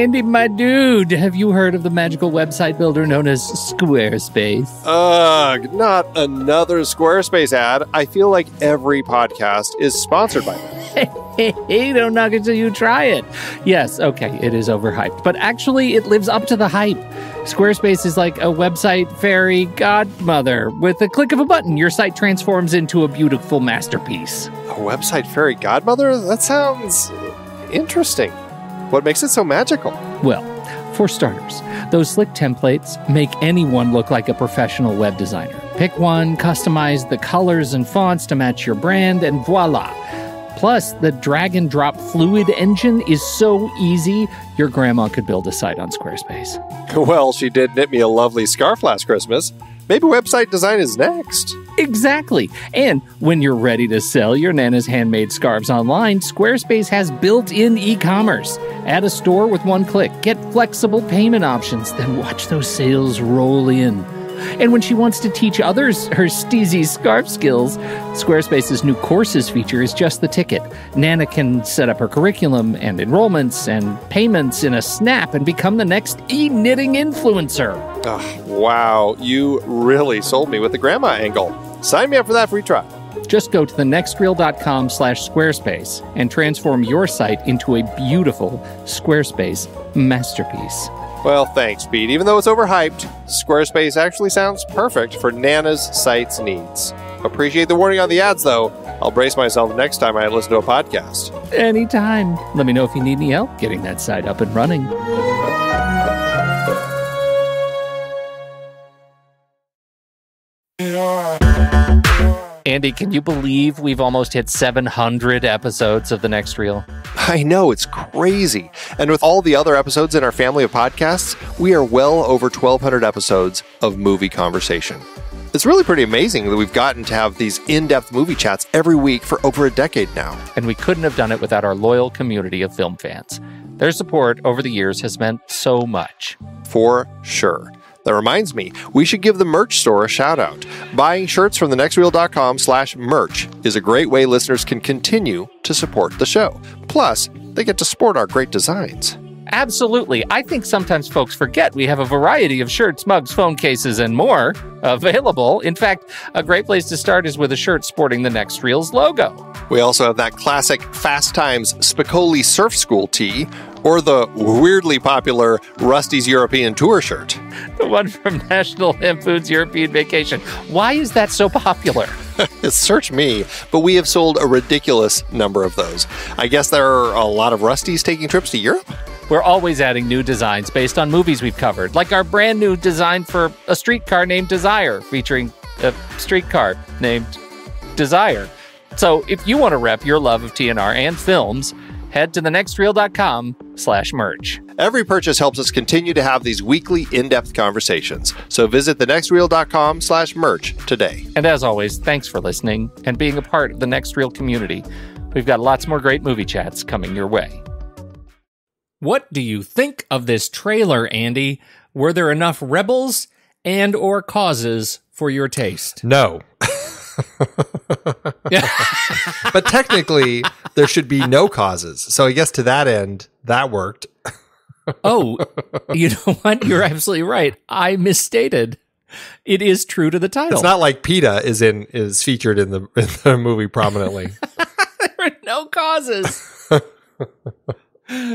Andy, my dude, have you heard of the magical website builder known as Squarespace? Ugh, not another Squarespace ad. I feel like every podcast is sponsored by them. Hey, don't knock it till you try it. Yes, okay, it is overhyped, but actually it lives up to the hype. Squarespace is like a website fairy godmother. With a click of a button, your site transforms into a beautiful masterpiece. A website fairy godmother? That sounds interesting. What makes it so magical? Well, for starters, those slick templates make anyone look like a professional web designer. Pick one, customize the colors and fonts to match your brand, and voila. Plus, the drag-and-drop Fluid engine is so easy, your grandma could build a site on Squarespace. Well, she did knit me a lovely scarf last Christmas. Maybe website design is next. Exactly. And when you're ready to sell your Nana's handmade scarves online, Squarespace has built-in e-commerce. Add a store with one click. Get flexible payment options. Then watch those sales roll in. And when she wants to teach others her steezy scarf skills, Squarespace's new courses feature is just the ticket. Nana can set up her curriculum and enrollments and payments in a snap and become the next e-knitting influencer. Oh, wow, you really sold me with the grandma angle. Sign me up for that free trial. Just go to thenextreel.com/Squarespace and transform your site into a beautiful Squarespace masterpiece. Well, thanks, Pete. Even though it's overhyped, Squarespace actually sounds perfect for Nana's site's needs. Appreciate the warning on the ads, though. I'll brace myself next time I listen to a podcast. Anytime. Let me know if you need any help getting that site up and running. Andy, can you believe we've almost hit 700 episodes of The Next Reel? I know, it's crazy. And with all the other episodes in our family of podcasts, we are well over 1,200 episodes of movie conversation. It's really pretty amazing that we've gotten to have these in-depth movie chats every week for over a decade now. And we couldn't have done it without our loyal community of film fans. Their support over the years has meant so much. For sure. That reminds me, we should give the merch store a shout out. Buying shirts from thenextreel.com/merch is a great way listeners can continue to support the show. Plus, they get to sport our great designs. Absolutely. I think sometimes folks forget we have a variety of shirts, mugs, phone cases, and more available. In fact, a great place to start is with a shirt sporting the Next Reel's logo. We also have that classic Fast Times Spicoli Surf School tee, or the weirdly popular Rusty's European Tour shirt. The one from National Lampoon's European Vacation. Why is that so popular? Search me, but we have sold a ridiculous number of those. I guess there are a lot of Rustys taking trips to Europe? We're always adding new designs based on movies we've covered, like our brand new design for a streetcar named Desire, featuring a streetcar named Desire. So if you want to rep your love of TNR and films, head to thenextreel.com/merch. Every purchase helps us continue to have these weekly in-depth conversations. So visit thenextreel.com/merch today. And as always, thanks for listening and being a part of the Next Reel community. We've got lots more great movie chats coming your way. What do you think of this trailer, Andy? Were there enough rebels and or causes for your taste? No. But technically, there should be no causes. So I guess to that end, that worked. Oh, you know what? You're absolutely right. I misstated. It is true to the title. It's not like PETA is featured in the movie prominently. There are no causes.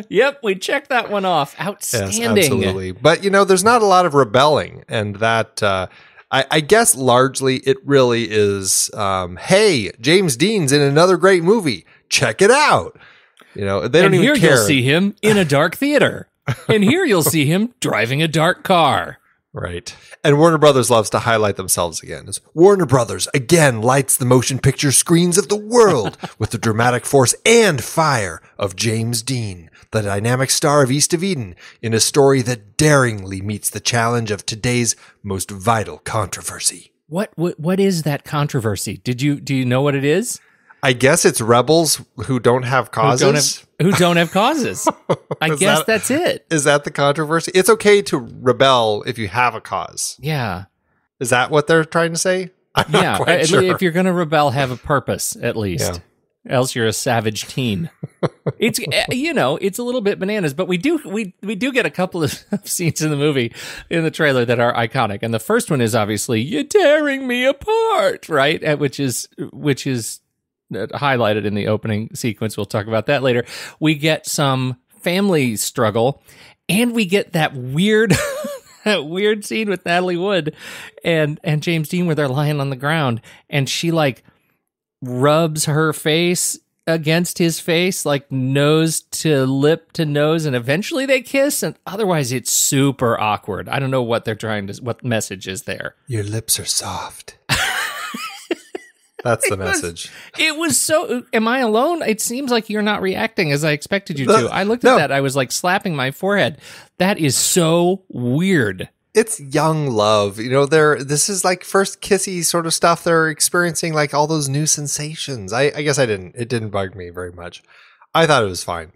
Yep, we checked that one off. Outstanding. Yes, absolutely. But, there's not a lot of rebelling. And that, I guess largely it really is, hey, James Dean's in another great movie. Check it out. They don't even here care. You'll see him in a dark theater. And here you'll see him driving a dark car. Right. And Warner Brothers loves to highlight themselves again. It's Warner Brothers again lights the motion picture screens of the world with the dramatic force and fire of James Dean, the dynamic star of East of Eden, in a story that daringly meets the challenge of today's most vital controversy. What is that controversy? Do you know what it is? I guess it's rebels who don't have causes. Who don't have causes. I guess that's it. Is that the controversy? It's okay to rebel if you have a cause. Yeah. Is that what they're trying to say? I'm not quite sure. If you're going to rebel, have a purpose, at least. Yeah. else you're a savage teen. It's it's a little bit bananas, but we do get a couple of scenes in the movie, in the trailer, that are iconic. And the first one is obviously "You're tearing me apart," right? Which is highlighted in the opening sequence. We'll talk about that later. We get some family struggle, and we get that weird that weird scene with Natalie Wood and James Dean where they're lying on the ground, and she like rubs her face against his face, like nose to lip to nose, and eventually they kiss, and otherwise it's super awkward. I don't know what what message is there. Your lips are soft. That's the message. It was so... Am I alone? It seems like you're not reacting as I expected you to. I looked at that. I was like slapping my forehead. That is so weird. It's young love. This is like first kissy sort of stuff. They're experiencing like all those new sensations. I guess it didn't bug me very much. I thought it was fine.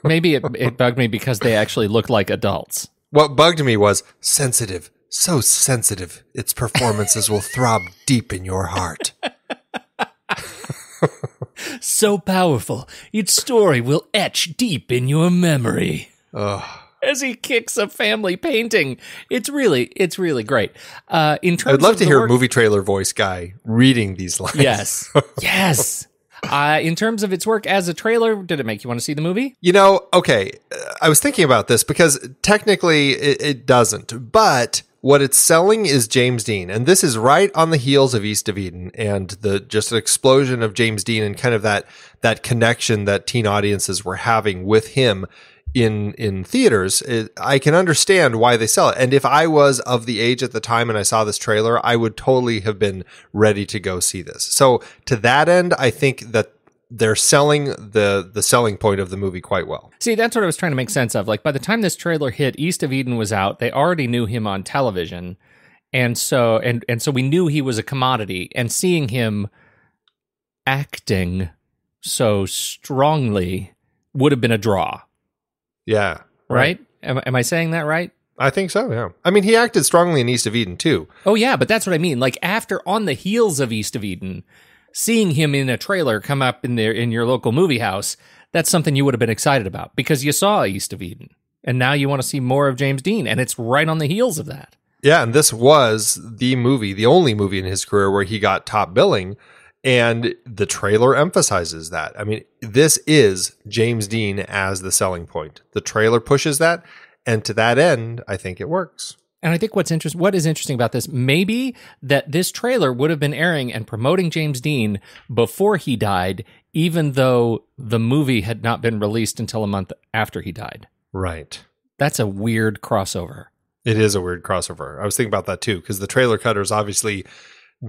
Maybe it bugged me because they actually look like adults. What bugged me was sensitive. So sensitive, its performances will throb deep in your heart. So powerful, its story will etch deep in your memory. Ugh. As he kicks a family painting. It's really great. In terms I'd love of to hear a movie trailer voice guy reading these lines. Yes. Yes. In terms of its work as a trailer, did it make you want to see the movie? Okay. I was thinking about this because technically it doesn't, but what it's selling is James Dean. And this is right on the heels of East of Eden and just an explosion of James Dean and kind of that connection that teen audiences were having with him in theaters. I can understand why they sell it. And if I was of the age at the time and I saw this trailer, I would totally have been ready to go see this. So to that end, I think that they're selling the selling point of the movie quite well. See, that's what I was trying to make sense of. Like, by the time this trailer hit, East of Eden was out. They already knew him on television. And so we knew he was a commodity. And seeing him acting so strongly would have been a draw. Yeah. Right? Am I saying that right? I think so, yeah. I mean, he acted strongly in East of Eden, too. Oh, yeah, but that's what I mean. Like, on the heels of East of Eden, seeing him in a trailer come up in your local movie house, that's something you would have been excited about because you saw East of Eden. And now you want to see more of James Dean, and it's right on the heels of that. Yeah, and this was the only movie in his career where he got top billing, and the trailer emphasizes that. I mean, this is James Dean as the selling point. The trailer pushes that, and to that end, I think it works. And I think what is interesting about this, maybe that this trailer would have been airing and promoting James Dean before he died, even though the movie had not been released until a month after he died. Right. That's a weird crossover. It is a weird crossover. I was thinking about that too, because the trailer cutters obviously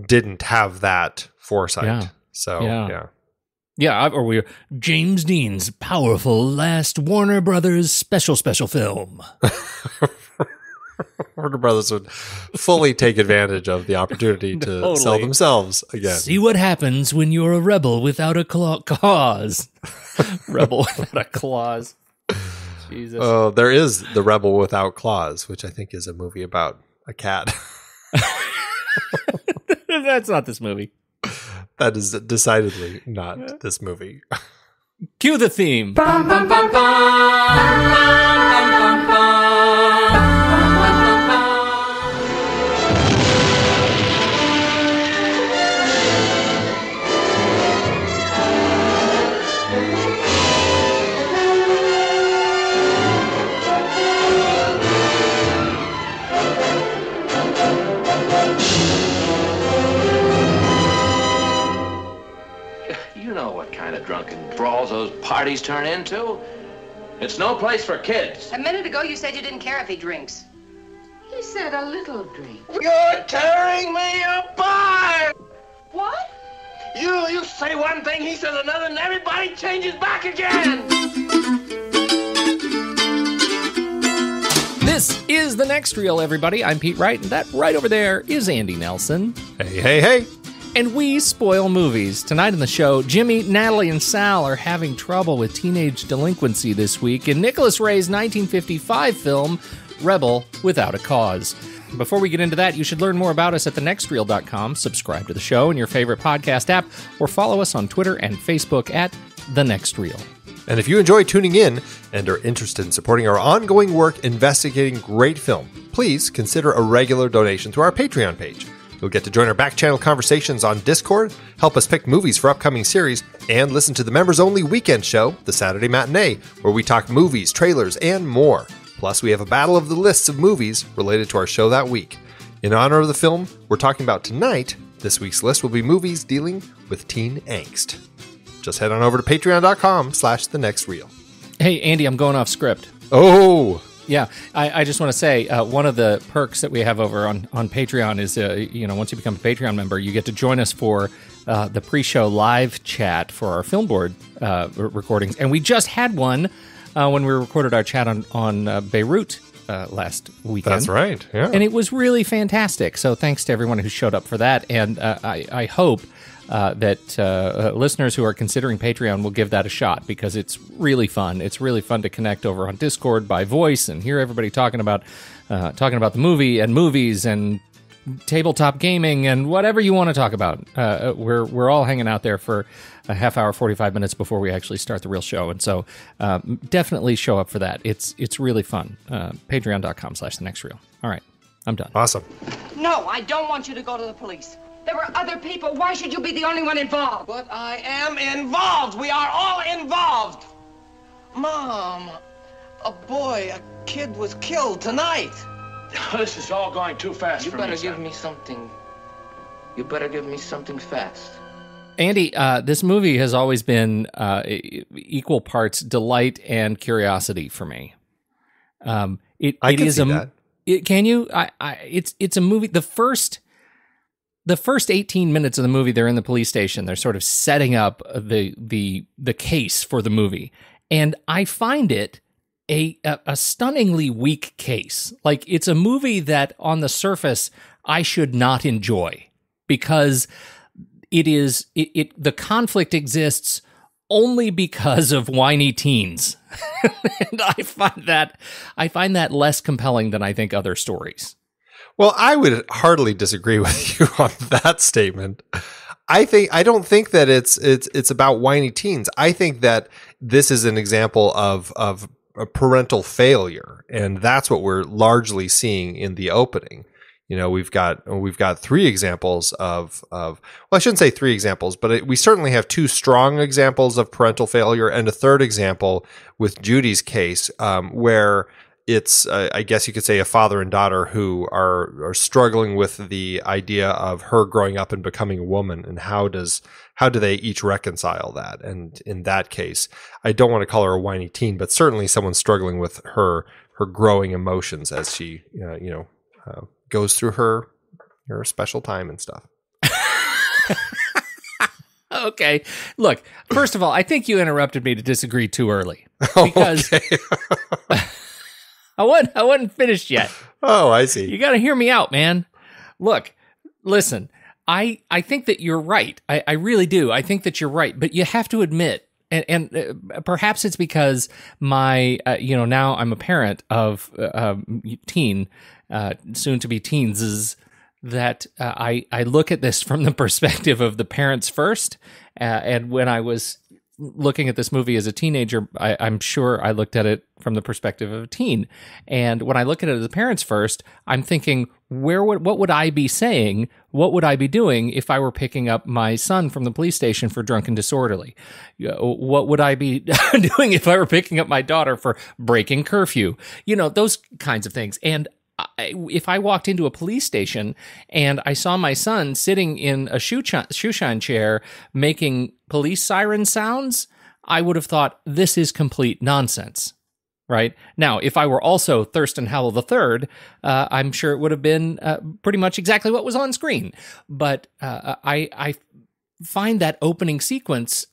didn't have that foresight. Yeah. So, yeah. Yeah, or James Dean's powerful last Warner Brothers special film. Warner Brothers would fully take advantage of the opportunity to Totally. sell themselves again. See what happens when you're a rebel without a cause. Rebel without a clause. Jesus. Oh, there is The Rebel Without Claws, which I think is a movie about a cat. That's not this movie. That is decidedly not this movie. Cue the theme. Bum, bum, bum, bum. You know what kind of drunken brawls those parties turn into. It's no place for kids. A minute ago, you said you didn't care if he drinks. He said a little drink. You're tearing me apart! What? You say one thing, he says another, and everybody changes back again! This is The Next Reel, everybody. I'm Pete Wright, and that right over there is Andy Nelson. Hey. And we spoil movies. Tonight on the show, Jimmy, Natalie, and Sal are having trouble with teenage delinquency this week in Nicholas Ray's 1955 film, Rebel Without a Cause. Before we get into that, you should learn more about us at thenextreel.com, subscribe to the show in your favorite podcast app, or follow us on Twitter and Facebook at The Next Reel. And if you enjoy tuning in and are interested in supporting our ongoing work investigating great film, please consider a regular donation through our Patreon page. You'll get to join our back-channel conversations on Discord, help us pick movies for upcoming series, and listen to the members-only weekend show, The Saturday Matinee, where we talk movies, trailers, and more. Plus, we have a battle of the lists of movies related to our show that week. In honor of the film we're talking about tonight, this week's list will be movies dealing with teen angst. Just head on over to patreon.com/thenextreel. Hey, Andy, I'm going off script. Oh! Yeah, I just want to say one of the perks that we have over on Patreon is, once you become a Patreon member, you get to join us for the pre-show live chat for our film board recordings. And we just had one when we recorded our chat on Beirut last weekend. That's right, yeah. And it was really fantastic. So thanks to everyone who showed up for that. And I hope that listeners who are considering Patreon will give that a shot, because it's really fun. It's really fun to connect over on Discord by voice and hear everybody talking about the movie and movies and tabletop gaming and whatever you want to talk about. We're all hanging out there for a half hour, 45 minutes before we actually start the real show. And so definitely show up for that. It's really fun. Patreon.com/thenextreel. All right, I'm done. Awesome. No, I don't want you to go to the police. There were other people. Why should you be the only one involved? But I am involved. We are all involved. Mom, a kid was killed tonight. This is all going too fast for me. You better give me something. You better give me something fast. Andy, this movie has always been equal parts delight and curiosity for me. I can see that. Can you? It's a movie. The first 18 minutes of the movie, they're in the police station. They're sort of setting up the case for the movie, and I find it a stunningly weak case. Like, it's a movie that on the surface I should not enjoy, because the conflict exists only because of whiny teens. And I find that less compelling than I think other stories. Well, I would hardly disagree with you on that statement. I don't think that it's about whiny teens. I think that this is an example of a parental failure, and that's what we're largely seeing in the opening. You know, we've got 3 examples of well, I shouldn't say 3 examples, but we certainly have 2 strong examples of parental failure, and a third example with Judy's case, where it's, I guess you could say, a father and daughter who are struggling with the idea of her growing up and becoming a woman, and how do they each reconcile that? And in that case, I don't want to call her a whiny teen, but certainly someone struggling with her growing emotions as she goes through her special time and stuff. Okay, look. First of all, I think you interrupted me to disagree too early, because. Okay. I wasn't finished yet. Oh, I see. You got to hear me out, man. Look, listen, I think that you're right. I really do. I think that you're right. But you have to admit, and perhaps it's because now I'm a parent of teen, soon to be teens, that I look at this from the perspective of the parents first. And when I was looking at this movie as a teenager, I'm sure I looked at it from the perspective of a teen. And when I look at it as the parents first, I'm thinking, what would I be saying? What would I be doing if I were picking up my son from the police station for drunken disorderly? What would I be doing if I were picking up my daughter for breaking curfew? Those kinds of things. And if I walked into a police station and I saw my son sitting in a shoeshine chair making police siren sounds, I would have thought, this is complete nonsense, right? Now, if I were also Thurston Howell III, I'm sure it would have been pretty much exactly what was on screen. But I find that opening sequence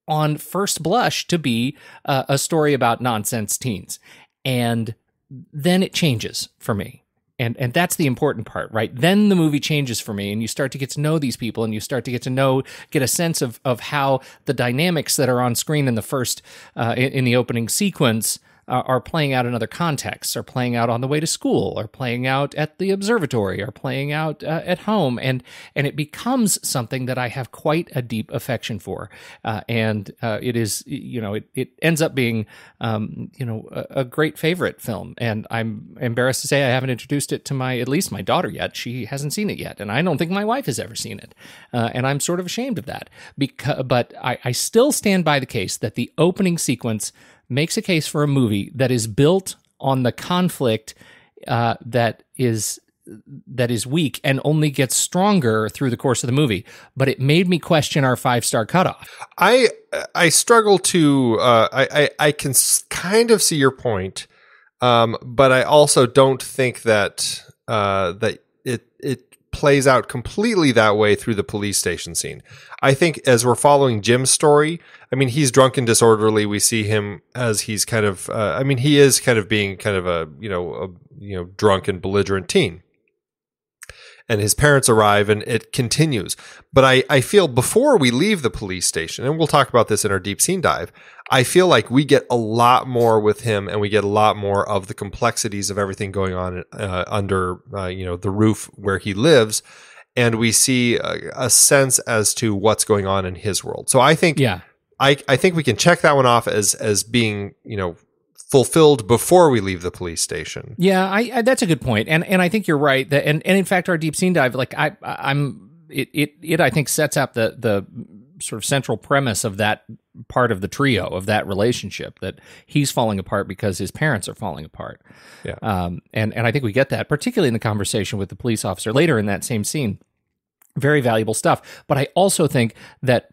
on first blush to be a story about nonsense teens. And then it changes for me. And that's the important part, right? Then the movie changes for me, and you start to get to know these people, and you start to get a sense of how the dynamics that are on screen in the first, in the opening sequence are playing out in other contexts, are playing out on the way to school, are playing out at the observatory, are playing out at home, and it becomes something that I have quite a deep affection for, and it is, it ends up being, a great favorite film, and I'm embarrassed to say I haven't introduced it to at least my daughter yet. She hasn't seen it yet, and I don't think my wife has ever seen it, and I'm sort of ashamed of that. But I still stand by the case that the opening sequence makes a case for a movie that is built on the conflict that is weak and only gets stronger through the course of the movie. But it made me question our 5-star cutoff. I struggle to I can kind of see your point, but I also don't think that that it plays out completely that way through the police station scene. I think as we're following Jim's story, I mean, he's drunk and disorderly. We see him as he's kind of, he is kind of being kind of a drunk and belligerent teen. And his parents arrive and it continues. But I feel before we leave the police station, and we'll talk about this in our deep scene dive, I feel like we get a lot more with him and we get a lot more of the complexities of everything going on under, the roof where he lives. And we see a sense as to what's going on in his world. So I think, I think we can check that one off as being, fulfilled before we leave the police station. Yeah, I that's a good point, and I think you're right. That and in fact, our deep scene dive, like I think sets up the sort of central premise of that part of the trio of that relationship, that he's falling apart because his parents are falling apart. Yeah, and I think we get that particularly in the conversation with the police officer later in that same scene. Very valuable stuff, but I also think that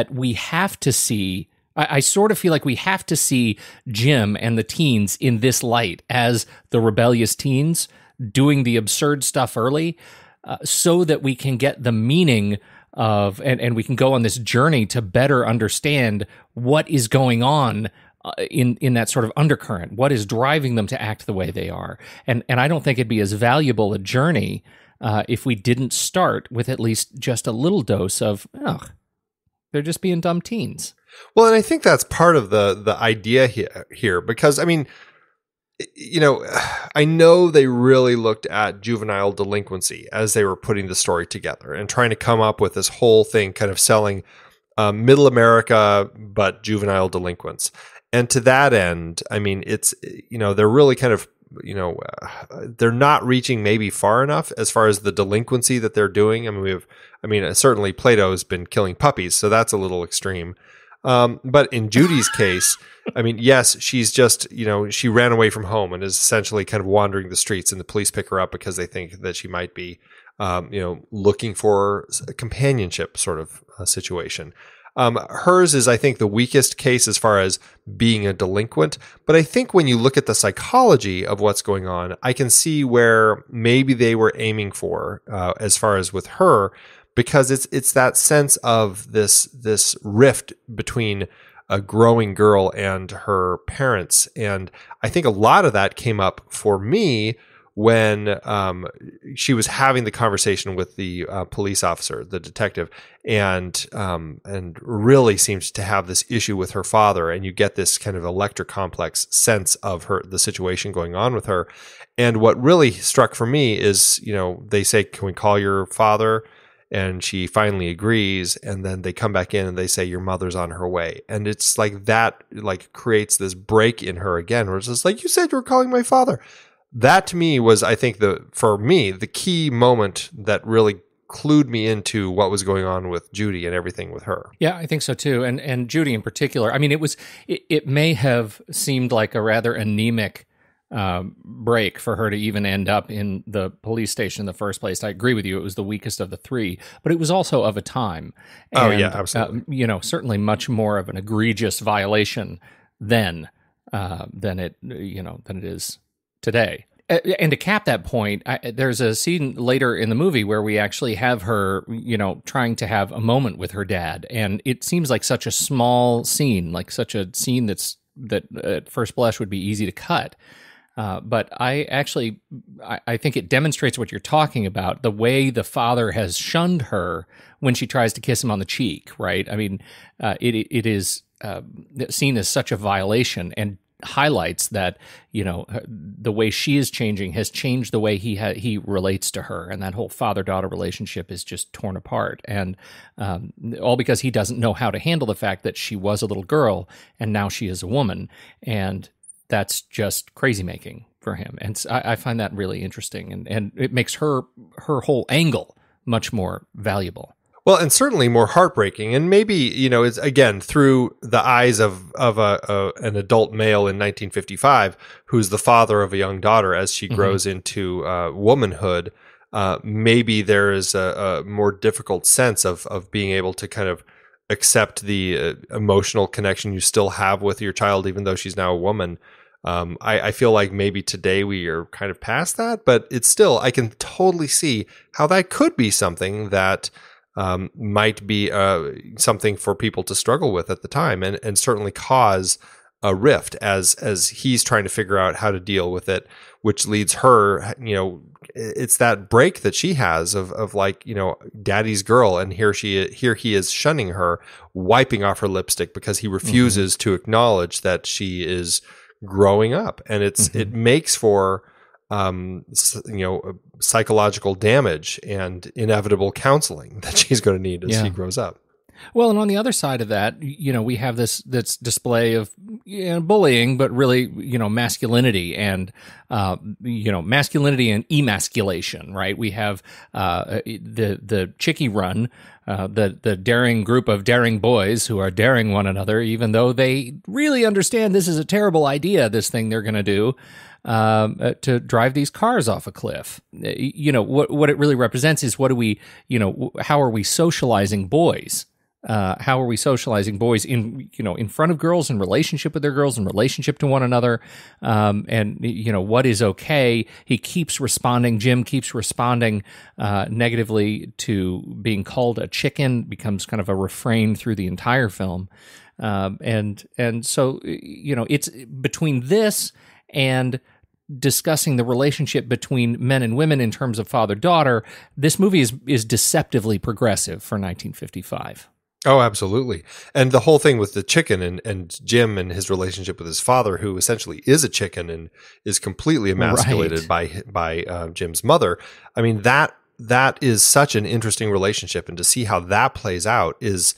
we have to see. I sort of feel like we have to see Jim and the teens in this light as the rebellious teens doing the absurd stuff early, so that we can get the meaning of, and we can go on this journey to better understand what is going on in that sort of undercurrent, what is driving them to act the way they are. And I don't think it'd be as valuable a journey if we didn't start with at least just a little dose of, they're just being dumb teens. Well, and I think that's part of the idea here, because, I mean, I know they really looked at juvenile delinquency as they were putting the story together and trying to come up with this whole thing, kind of selling middle America, but juvenile delinquents. And to that end, I mean, it's, they're really kind of, they're not reaching maybe far enough as far as the delinquency that they're doing. I mean, certainly Plato's been killing puppies, so that's a little extreme. But in Judy's case, I mean, yes, she's just, she ran away from home and is essentially kind of wandering the streets, and the police pick her up because they think that she might be, looking for a companionship sort of situation. Hers is, I think, the weakest case as far as being a delinquent. But I think when you look at the psychology of what's going on, I can see where maybe they were aiming for, as far as with her, because it's that sense of this rift between a growing girl and her parents. And I think a lot of that came up for me when she was having the conversation with the police officer, the detective, and really seems to have this issue with her father, and you get this kind of electric complex sense of the situation going on with her. And what really struck for me is, they say, "Can we call your father?" And she finally agrees, and then they come back in and they say, "Your mother's on her way." And it's like that, like, creates this break in her again, where it's just like, "You said you were calling my father." That to me was, I think, for me, the key moment that really clued me into what was going on with Judy and everything with her. Yeah, I think so too. And Judy in particular. I mean, it may have seemed like a rather anemic break for her to even end up in the police station in the first place. I agree with you. It was the weakest of the three, but it was also of a time. And, yeah, absolutely. Certainly much more of an egregious violation than it is today. And to cap that point, there's a scene later in the movie where we actually have her, trying to have a moment with her dad. And it seems like such a small scene, like such a scene that at first blush would be easy to cut. But I think it demonstrates what you're talking about, the way the father has shunned her when she tries to kiss him on the cheek, right? I mean, it is seen as such a violation. And highlights that, the way she is changing has changed the way he relates to her, and that whole father-daughter relationship is just torn apart, and all because he doesn't know how to handle the fact that she was a little girl and now she is a woman, and that's just crazy making for him. And I find that really interesting, and it makes her whole angle much more valuable. Well, and certainly more heartbreaking, and maybe it's again through the eyes of an adult male in 1955 who's the father of a young daughter as she grows into womanhood. Maybe there is a more difficult sense of being able to kind of accept the emotional connection you still have with your child, even though she's now a woman. I feel like maybe today we are kind of past that, but it's still, I can totally see how that could be something that might be something for people to struggle with at the time, and certainly cause a rift as he's trying to figure out how to deal with it, which leads her, it's that break that she has of like, daddy's girl, and here he is shunning her, wiping off her lipstick because he refuses to acknowledge that she is growing up, and it makes for psychological damage and inevitable counseling that she's going to need as she grows up. Well, and on the other side of that, we have this display of bullying, but really, masculinity and masculinity and emasculation, right? We have the Chickie Run, the daring group of daring boys who are daring one another, even though they really understand this is a terrible idea, this thing they're going to do. To drive these cars off a cliff. What it really represents is how are we socializing boys? How are we socializing boys in front of girls, in relationship with their girls, in relationship to one another? And what is okay? Jim keeps responding negatively to being called a chicken, becomes kind of a refrain through the entire film. And so, it's between this and discussing the relationship between men and women in terms of father-daughter, this movie is deceptively progressive for 1955. Oh, absolutely. And the whole thing with the chicken and Jim and his relationship with his father, who essentially is a chicken and is completely emasculated by Jim's mother. I mean, that is such an interesting relationship, and to see how that plays out is,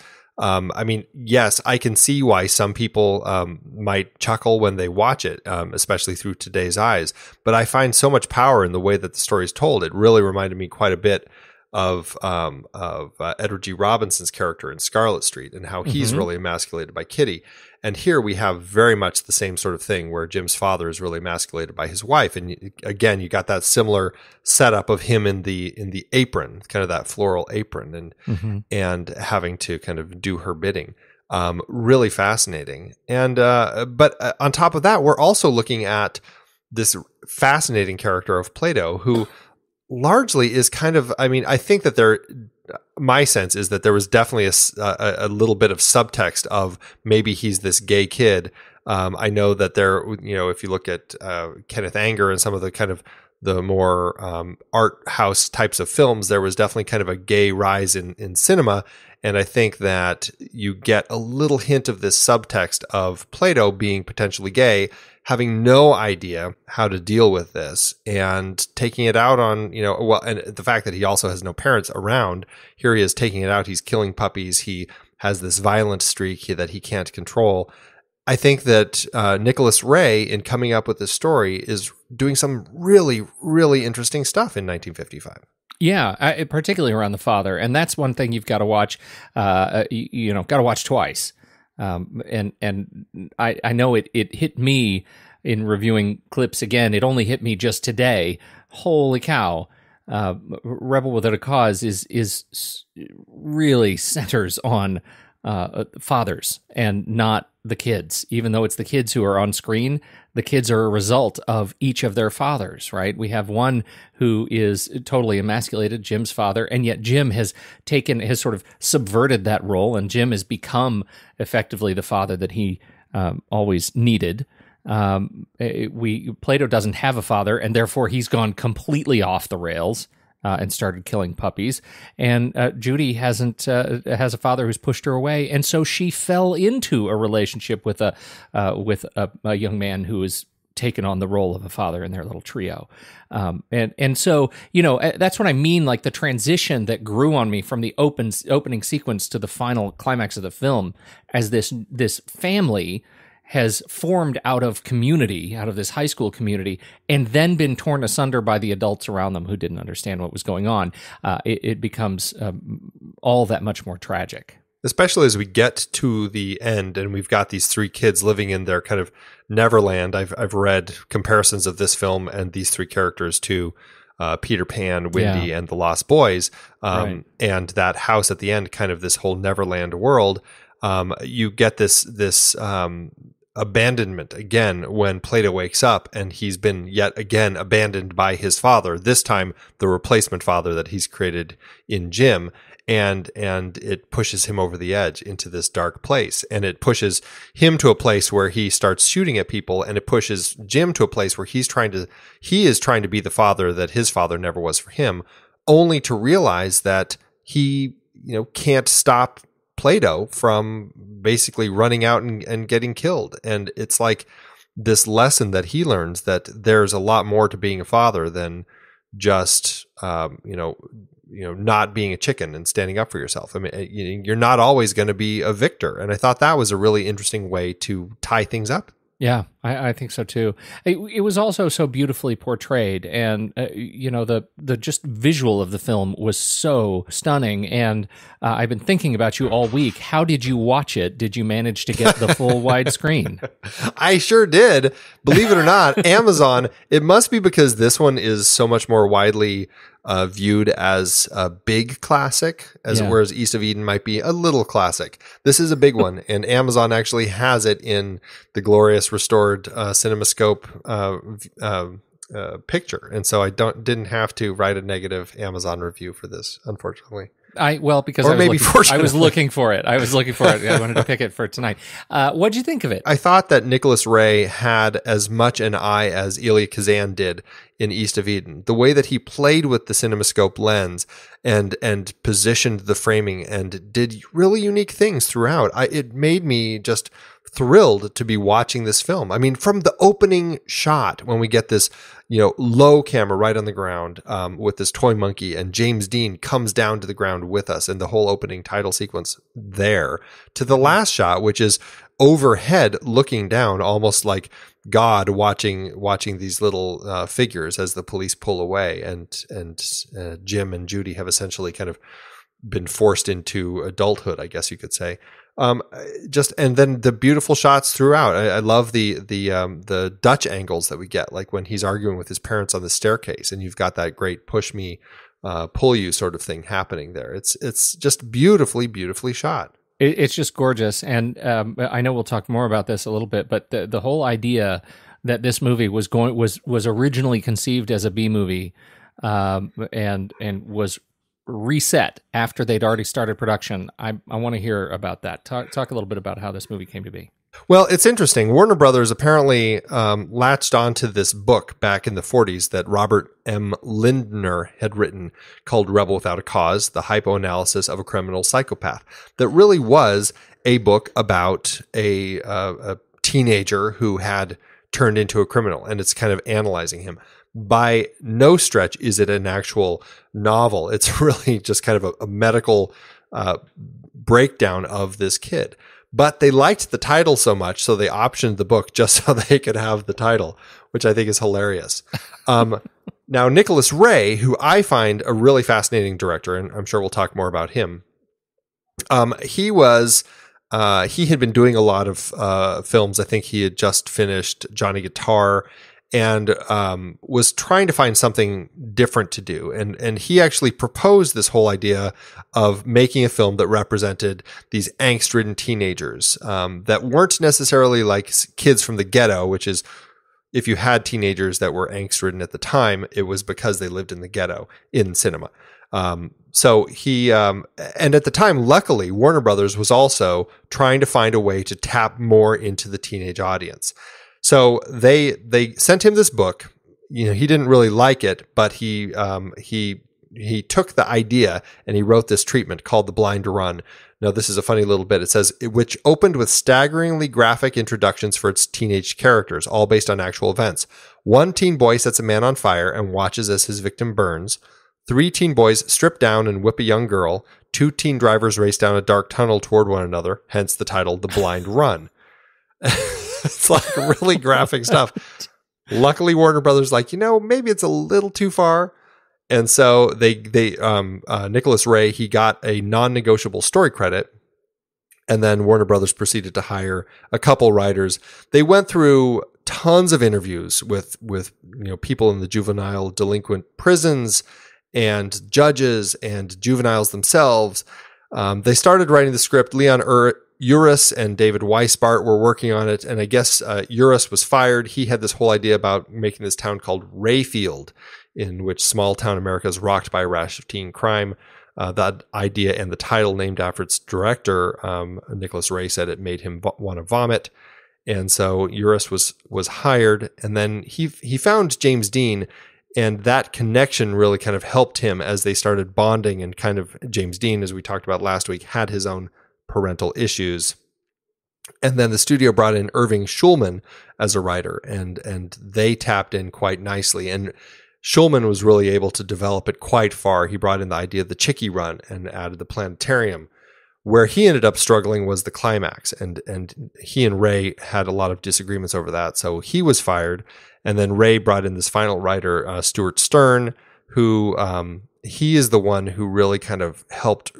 yes, I can see why some people might chuckle when they watch it, especially through today's eyes. But I find so much power in the way that the story is told. It really reminded me quite a bit of Edward G. Robinson's character in Scarlet Street, and how he's really emasculated by Kitty. And here we have very much the same sort of thing, where Jim's father is really emasculated by his wife. And again, you got that similar setup of him in the apron, kind of that floral apron, and having to kind of do her bidding. Really fascinating. And but on top of that, we're also looking at this fascinating character of Plato, who largely is kind of, I think that my sense is that there was definitely a little bit of subtext of maybe he's this gay kid. I know that if you look at Kenneth Anger and some of the kind of the more art house types of films, there was definitely kind of a gay rise in cinema. And I think that you get a little hint of this subtext of Plato being potentially gay, having no idea how to deal with this, and taking it out on, and the fact that he also has no parents around. Here he is taking it out. He's killing puppies. He has this violent streak that he can't control. I think that Nicholas Ray, in coming up with this story, is doing some really, really interesting stuff in 1955. Yeah, particularly around the father. And that's one thing you've got to watch, got to watch twice. And I know it hit me in reviewing clips again. It only hit me just today. Holy cow. Rebel Without a Cause is really centers on fathers and not the kids. Even though it's the kids who are on screen, the kids are a result of each of their fathers, right? We have one who is totally emasculated, Jim's father, and yet Jim has sort of subverted that role, and Jim has become effectively the father that he always needed. Plato doesn't have a father, and therefore he's gone completely off the rails. and started killing puppies. And Judy has a father who's pushed her away, and so she fell into a relationship with a young man who is taken on the role of a father in their little trio. And so, that's what I mean, like the transition that grew on me from the opening sequence to the final climax of the film, as this family has formed out of this high school community, and then been torn asunder by the adults around them who didn't understand what was going on. It becomes all that much more tragic. Especially as we get to the end and we've got these three kids living in their kind of Neverland. I've read comparisons of this film and these three characters to Peter Pan, Wendy, and the Lost Boys. Right. And that house at the end, kind of this whole Neverland world. You get this abandonment again when Plato wakes up and he's been yet again abandoned by his father, this time the replacement father that he's created in Jim. And it pushes him over the edge into this dark place, and it pushes him to a place where he starts shooting at people, and it pushes Jim to a place where he is trying to be the father that his father never was for him, only to realize that he can't stop Plato from basically running out and getting killed. And it's like this lesson that he learns, that there's a lot more to being a father than just not being a chicken and standing up for yourself. I mean, you're not always going to be a victor. And I thought that was a really interesting way to tie things up. Yeah, I think so too. It was also so beautifully portrayed, and the just visual of the film was so stunning. And I've been thinking about you all week. How did you watch it? Did you manage to get the full widescreen? I sure did. Believe it or not, Amazon. It must be because this one is so much more widely viewed as a big classic, whereas East of Eden might be a little classic. This is a big one, and Amazon actually has it in the glorious restored CinemaScope picture, and so I didn't have to write a negative Amazon review for this, unfortunately. I was looking for it. I wanted to pick it for tonight. What'd you think of it? I thought that Nicholas Ray had as much an eye as Elia Kazan did in East of Eden. The way that he played with the CinemaScope lens and positioned the framing and did really unique things throughout. It made me just thrilled to be watching this film. I mean, from the opening shot, when we get this, low camera right on the ground with this toy monkey, and James Dean comes down to the ground with us, and the whole opening title sequence there, to the last shot, which is overhead looking down, almost like God watching these little figures as the police pull away, and Jim and Judy have essentially kind of been forced into adulthood, I guess you could say. And then the beautiful shots throughout. I love the Dutch angles that we get, like when he's arguing with his parents on the staircase, and you've got that great push me, pull you sort of thing happening there. It's just beautifully, beautifully shot. It's just gorgeous, and I know we'll talk more about this a little bit, but the whole idea that this movie was originally conceived as a B movie, and was reset after they'd already started production. I want to hear about that. Talk a little bit about how this movie came to be. Well, it's interesting. Warner Brothers apparently latched onto this book back in the 40s that Robert M. Lindner had written called Rebel Without a Cause, the hypoanalysis of a criminal psychopath, that really was a book about a teenager who had turned into a criminal, and it's kind of analyzing him. By no stretch is it an actual novel. It's really just kind of a medical breakdown of this kid. But they liked the title so much, so they optioned the book just so they could have the title, which I think is hilarious. Now, Nicholas Ray, who I find a really fascinating director, and I'm sure we'll talk more about him, he had been doing a lot of films. I think he had just finished Johnny Guitar, and was trying to find something different to do. And he actually proposed this whole idea of making a film that represented these angst-ridden teenagers that weren't necessarily like kids from the ghetto, which is, if you had teenagers that were angst-ridden at the time, it was because they lived in the ghetto in cinema. So he, and at the time, luckily, Warner Brothers was also trying to find a way to tap more into the teenage audience. So they sent him this book. He didn't really like it, but he he took the idea and he wrote this treatment called The Blind Run. Now, this is a funny little bit. It says, which opened with staggeringly graphic introductions for its teenage characters, all based on actual events. One teen boy sets a man on fire and watches as his victim burns. 3 teen boys strip down and whip a young girl. 2 teen drivers race down a dark tunnel toward one another, hence the title, The Blind Run. It's like really graphic stuff. Luckily, Warner Brothers like, maybe it's a little too far. And so Nicholas Ray, he got a non-negotiable story credit. And then Warner Brothers proceeded to hire a couple writers. They went through tons of interviews with people in the juvenile delinquent prisons and judges and juveniles themselves. They started writing the script. Leon Uris and David Weisbart were working on it. And I guess Uris was fired. He had this whole idea about making this town called Rayfield, in which small town America is rocked by a rash of teen crime. That idea and the title named after its director, Nicholas Ray, said it made him want to vomit. And so Uris was hired. And then he found James Dean, and that connection really kind of helped him as they started bonding. And kind of James Dean, as we talked about last week, had his own parental issues. And then the studio brought in Irving Schulman as a writer, and they tapped in quite nicely. And Schulman was really able to develop it quite far. He brought in the idea of the Chicky Run and added the planetarium. Where he ended up struggling was the climax, and he and Ray had a lot of disagreements over that. So he was fired, and then Ray brought in this final writer, Stuart Stern, who he is the one who really kind of helped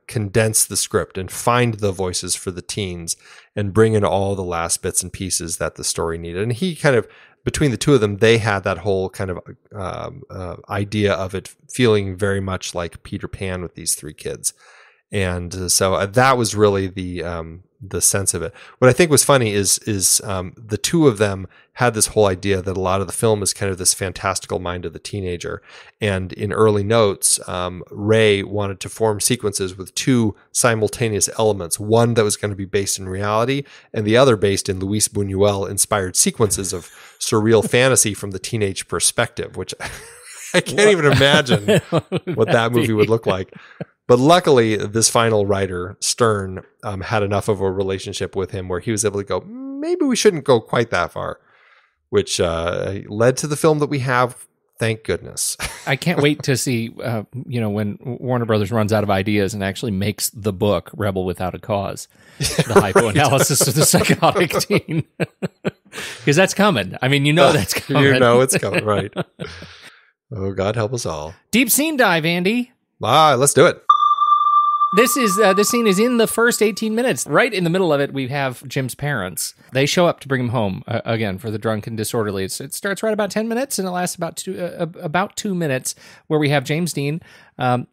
condense the script and find the voices for the teens and bring in all the last bits and pieces that the story needed. And he kind of, between the two of them, they had that whole kind of idea of it feeling very much like Peter Pan with these 3 kids. And so that was really the sense of it. What I think was funny is the two of them had this whole idea that a lot of the film is kind of this fantastical mind of the teenager. And in early notes, Ray wanted to form sequences with 2 simultaneous elements, one that was going to be based in reality and the other based in Luis Buñuel inspired sequences of surreal fantasy from the teenage perspective, which I can't even imagine what that movie would look like. But luckily, this final writer, Stern, had enough of a relationship with him where he was able to go, maybe we shouldn't go quite that far, which led to the film that we have. Thank goodness. I can't wait to see, when Warner Brothers runs out of ideas and actually makes the book Rebel Without a Cause, the hypoanalysis of the psychotic teen. Because that's coming. I mean, that's coming. You know it's coming, right. Oh, God help us all. Deep scene dive, Andy. Let's do it. This scene is in the first 18 minutes. Right in the middle of it, we have Jim's parents. They show up to bring him home again for the drunk and disorderly. It starts right about 10 minutes and it lasts about 2 minutes, where we have James Dean.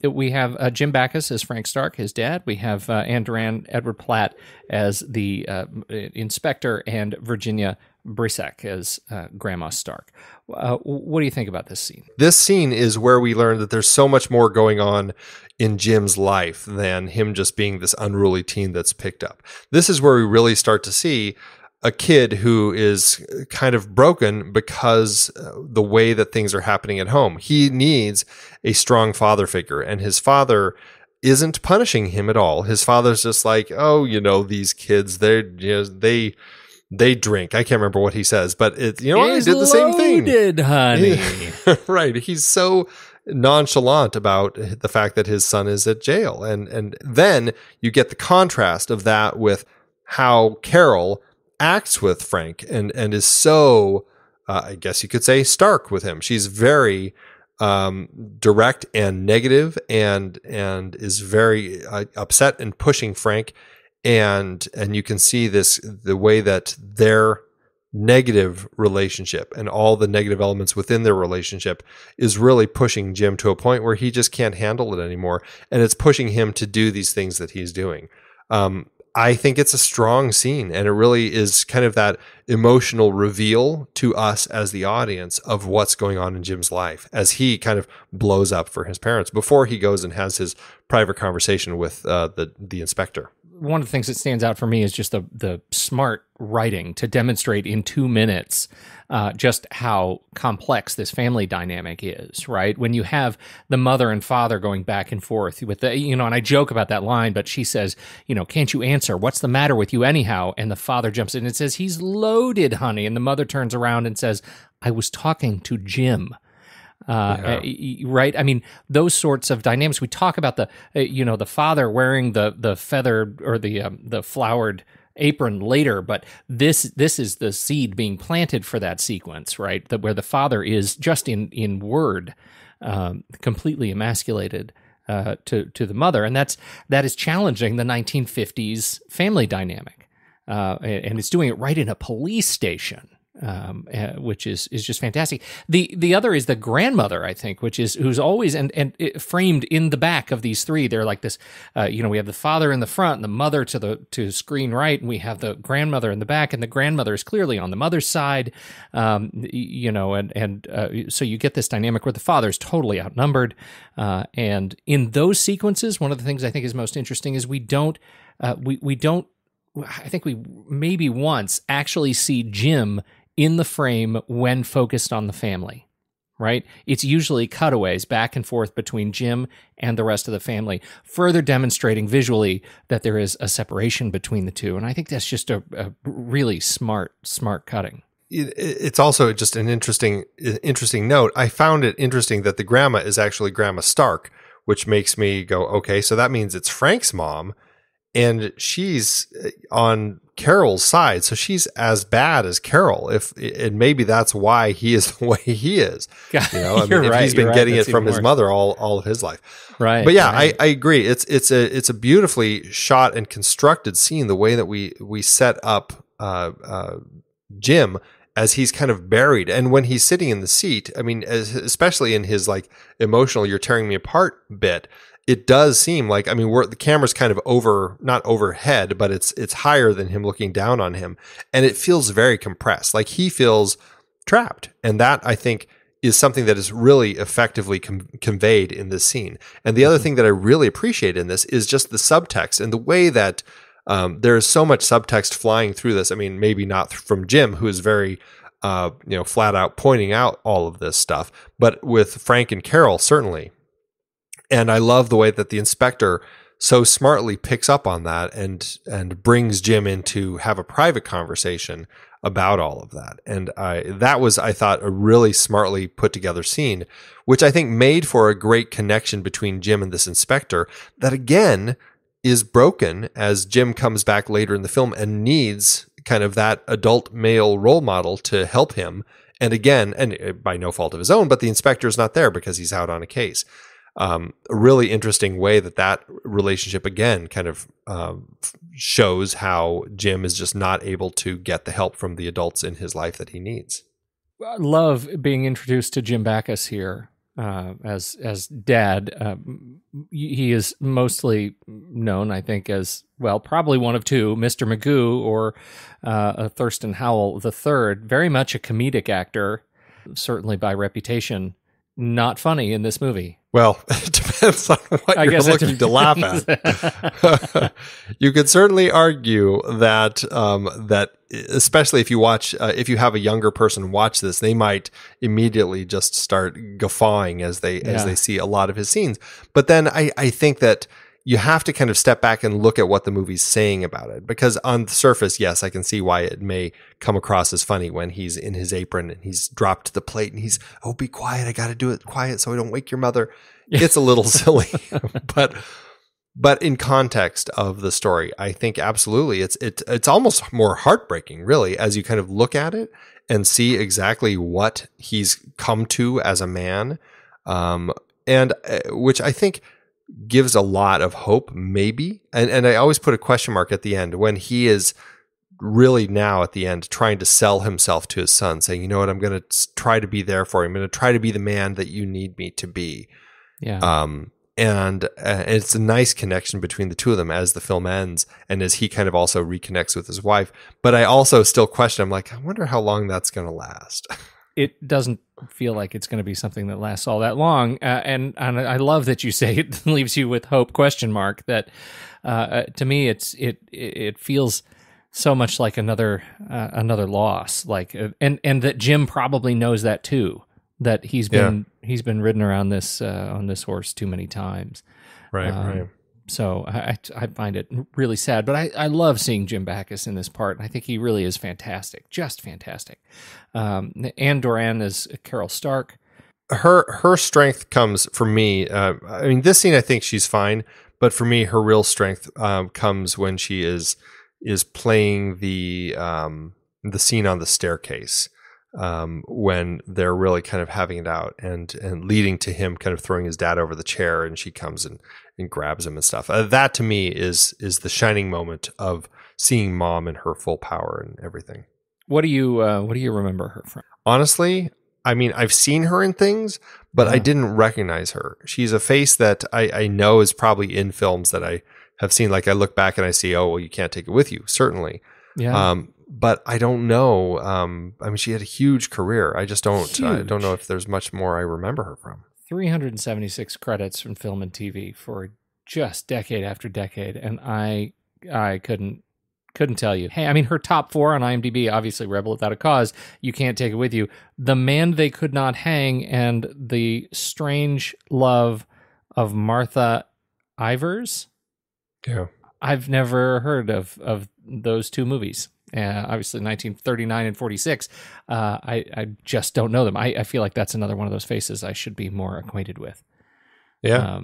We have Jim Backus as Frank Stark, his dad. We have Anne Duran, Edward Platt as the inspector, and Virginia Brissac as Grandma Stark. What do you think about this scene? This scene is where we learn that there's so much more going on in Jim's life than him just being this unruly teen that's picked up. This is where we really start to see a kid who is kind of broken because the way that things are happening at home. He needs a strong father figure, and his father isn't punishing him at all. His father's just like, these kids, they drink. I can't remember what he says, but I did the same thing. Loaded, honey. Right. He's so nonchalant about the fact that his son is at jail. And then you get the contrast of that with how Carol acts with Frank and is so, I guess you could say, stark with him. She's very direct and negative and is very upset and pushing Frank. And you can see the way that their negative relationship and all the negative elements within their relationship is really pushing Jim to a point where he just can't handle it anymore. And it's pushing him to do these things that he's doing. I think it's a strong scene, and it really is kind of that emotional reveal to us as the audience of what's going on in Jim's life as he kind of blows up for his parents before he goes and has his private conversation with the inspector. one of the things that stands out for me is just the smart writing to demonstrate in 2 minutes just how complex this family dynamic is, right? When you have the mother and father going back and forth with the, and I joke about that line, but she says, can't you answer? What's the matter with you anyhow? And the father jumps in and says, he's loaded, honey. And the mother turns around and says, I was talking to Jim. Right? I mean, those sorts of dynamics. We talk about the father wearing the feathered or the flowered apron later, but this is the seed being planted for that sequence, right? Where the father is just in word, completely emasculated to the mother, and that is challenging the 1950s family dynamic, and it's doing it right in a police station. Which is just fantastic. The other is the grandmother, I think, who's always and framed in the back of these three. They're like this, we have the father in the front and the mother to screen right, and we have the grandmother in the back, and the grandmother is clearly on the mother's side, so you get this dynamic where the father is totally outnumbered, and in those sequences, one of the things I think is most interesting is we don't. I think we maybe once actually see Jim in the frame when focused on the family, right? It's usually cutaways back and forth between Jim and the rest of the family, further demonstrating visually that there is a separation between the two. And I think that's just a really smart cutting. It's also just an interesting note. I found it interesting that the grandma is actually Grandma Stark, which makes me go, okay, so that means it's Frank's mom. And she's on Carol's side, so she's as bad as Carol. And maybe that's why he is the way he is. If he's been getting it from his mother all of his life, right? But yeah, right. I agree. It's a beautifully shot and constructed scene. The way that we set up Jim as he's kind of buried, and when he's sitting in the seat, I mean, especially in his like emotional "you're tearing me apart" bit. It does seem like, I mean, the camera's kind of not overhead, but it's higher than him looking down on him. And it feels very compressed, like he feels trapped. And that, I think, is something that is really effectively conveyed in this scene. And the other thing that I really appreciate in this is just the subtext and the way that there is so much subtext flying through this. I mean, maybe not from Jim, who is very, flat out pointing out all of this stuff, but with Frank and Carol, certainly. And I love the way that the inspector so smartly picks up on that and brings Jim in to have a private conversation about all of that. And that was, I thought, a really smartly put together scene, which I think made for a great connection between Jim and this inspector that, again, is broken as Jim comes back later in the film and needs kind of that adult male role model to help him. And again, and by no fault of his own, but the inspector's not there because he's out on a case. A really interesting way that relationship again kind of shows how Jim is just not able to get the help from the adults in his life that he needs. I love being introduced to Jim Backus here as Dad. He is mostly known, I think, as, well, probably one of two, Mr. Magoo or Thurston Howell III. Very much a comedic actor, certainly by reputation. Not funny in this movie. Well, it depends on what you're looking to laugh at. You could certainly argue that especially if you have a younger person watch this, they might immediately just start guffawing as they see a lot of his scenes. But then I think that you have to kind of step back and look at what the movie's saying about it. Because on the surface, yes, I can see why it may come across as funny when he's in his apron and he's dropped the plate and he's, oh, be quiet. I got to do it quiet so I don't wake your mother. It's a little silly, but in context of the story, I think absolutely it's almost more heartbreaking, really, as you kind of look at it and see exactly what he's come to as a man, and which I think gives a lot of hope, maybe. And I always put a question mark at the end when he is really now at the end trying to sell himself to his son, saying, you know what, I'm going to try to be there for you. I'm going to try to be the man that you need me to be. Yeah. And it's a nice connection between the two of them as the film ends and as he kind of also reconnects with his wife. But I also still question, I'm like, I wonder how long that's going to last. it doesn't feel like it's going to be something that lasts all that long. And I love that you say it leaves you with hope ? That to me it feels so much like another loss. Like and that Jim probably knows that too. That he's been ridden around this on this horse too many times. Right. So I find it really sad, but I love seeing Jim Backus in this part. I think he really is fantastic, just fantastic. Anne Doran is Carol Stark. Her strength comes for me. I mean, this scene I think she's fine, but for me, her real strength comes when she is playing the scene on the staircase. When they're really kind of having it out and leading to him kind of throwing his dad over the chair, and she comes and grabs him and stuff. That to me is the shining moment of seeing Mom in her full power and everything. What do you remember her from? Honestly, I mean, I've seen her in things, but I didn't recognize her. She's a face that I know is probably in films that I have seen. Like I look back and I see, oh, well, You Can't Take It With You, certainly. Yeah. But I don't know. I mean, she had a huge career. I just don't. I don't know if there's much more I remember her from. 376 credits from film and TV for just decade after decade, and I couldn't tell you. Hey, I mean, her top 4 on IMDb, obviously Rebel Without a Cause, You Can't Take It With You, The Man They Could Not Hang, and The Strange Love of Martha Ivers. Yeah, I've never heard of those two movies. Obviously 1939 and 46. I just don't know them. I feel like that's another one of those faces I should be more acquainted with. Yeah.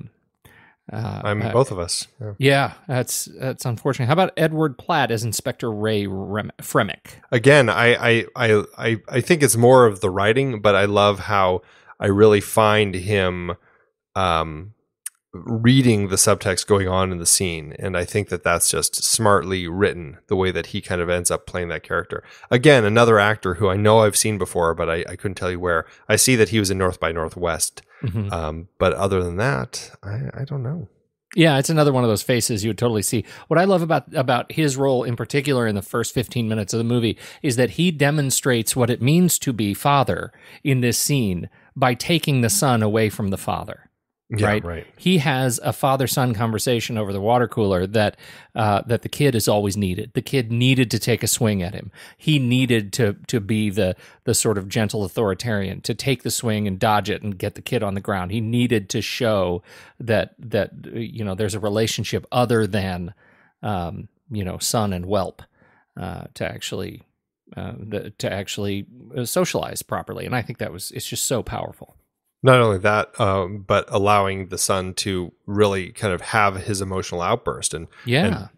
Both of us. Yeah, that's unfortunate. How about Edward Platt as Inspector Ray Fremick? Again, I think it's more of the writing, but I love how I really find him reading the subtext going on in the scene, and I think that that's just smartly written, the way that he kind of ends up playing that character. Again, another actor who I know I've seen before, but I couldn't tell you where. I see that he was in North by Northwest, but other than that, I don't know. Yeah, it's another one of those faces you would totally see. What I love about his role in particular in the first 15 minutes of the movie is that he demonstrates what it means to be father in this scene by taking the son away from the father. Yeah, right. He has a father-son conversation over the water cooler that the kid has always needed. The kid needed to take a swing at him. He needed to be the sort of gentle authoritarian, to take the swing and dodge it and get the kid on the ground. He needed to show that there's a relationship other than son and whelp to actually socialize properly. And I think it's just so powerful. Not only that, but allowing the son to really kind of have his emotional outburst and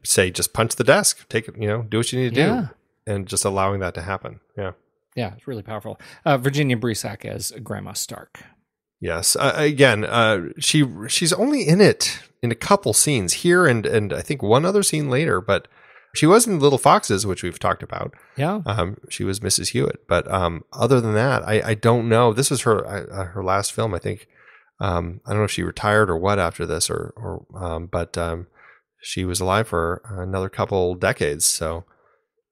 say, just punch the desk, take it, do what you need to do, and just allowing that to happen. Yeah. Yeah, it's really powerful. Virginia Brisack as Grandma Stark. Yes. Again, she's only in it in a couple scenes here and I think one other scene later, but she was in Little Foxes, which we've talked about. Yeah. She was Mrs. Hewitt. But other than that, I don't know. This was her last film, I think. I don't know if she retired or what after this, but she was alive for another couple decades. So,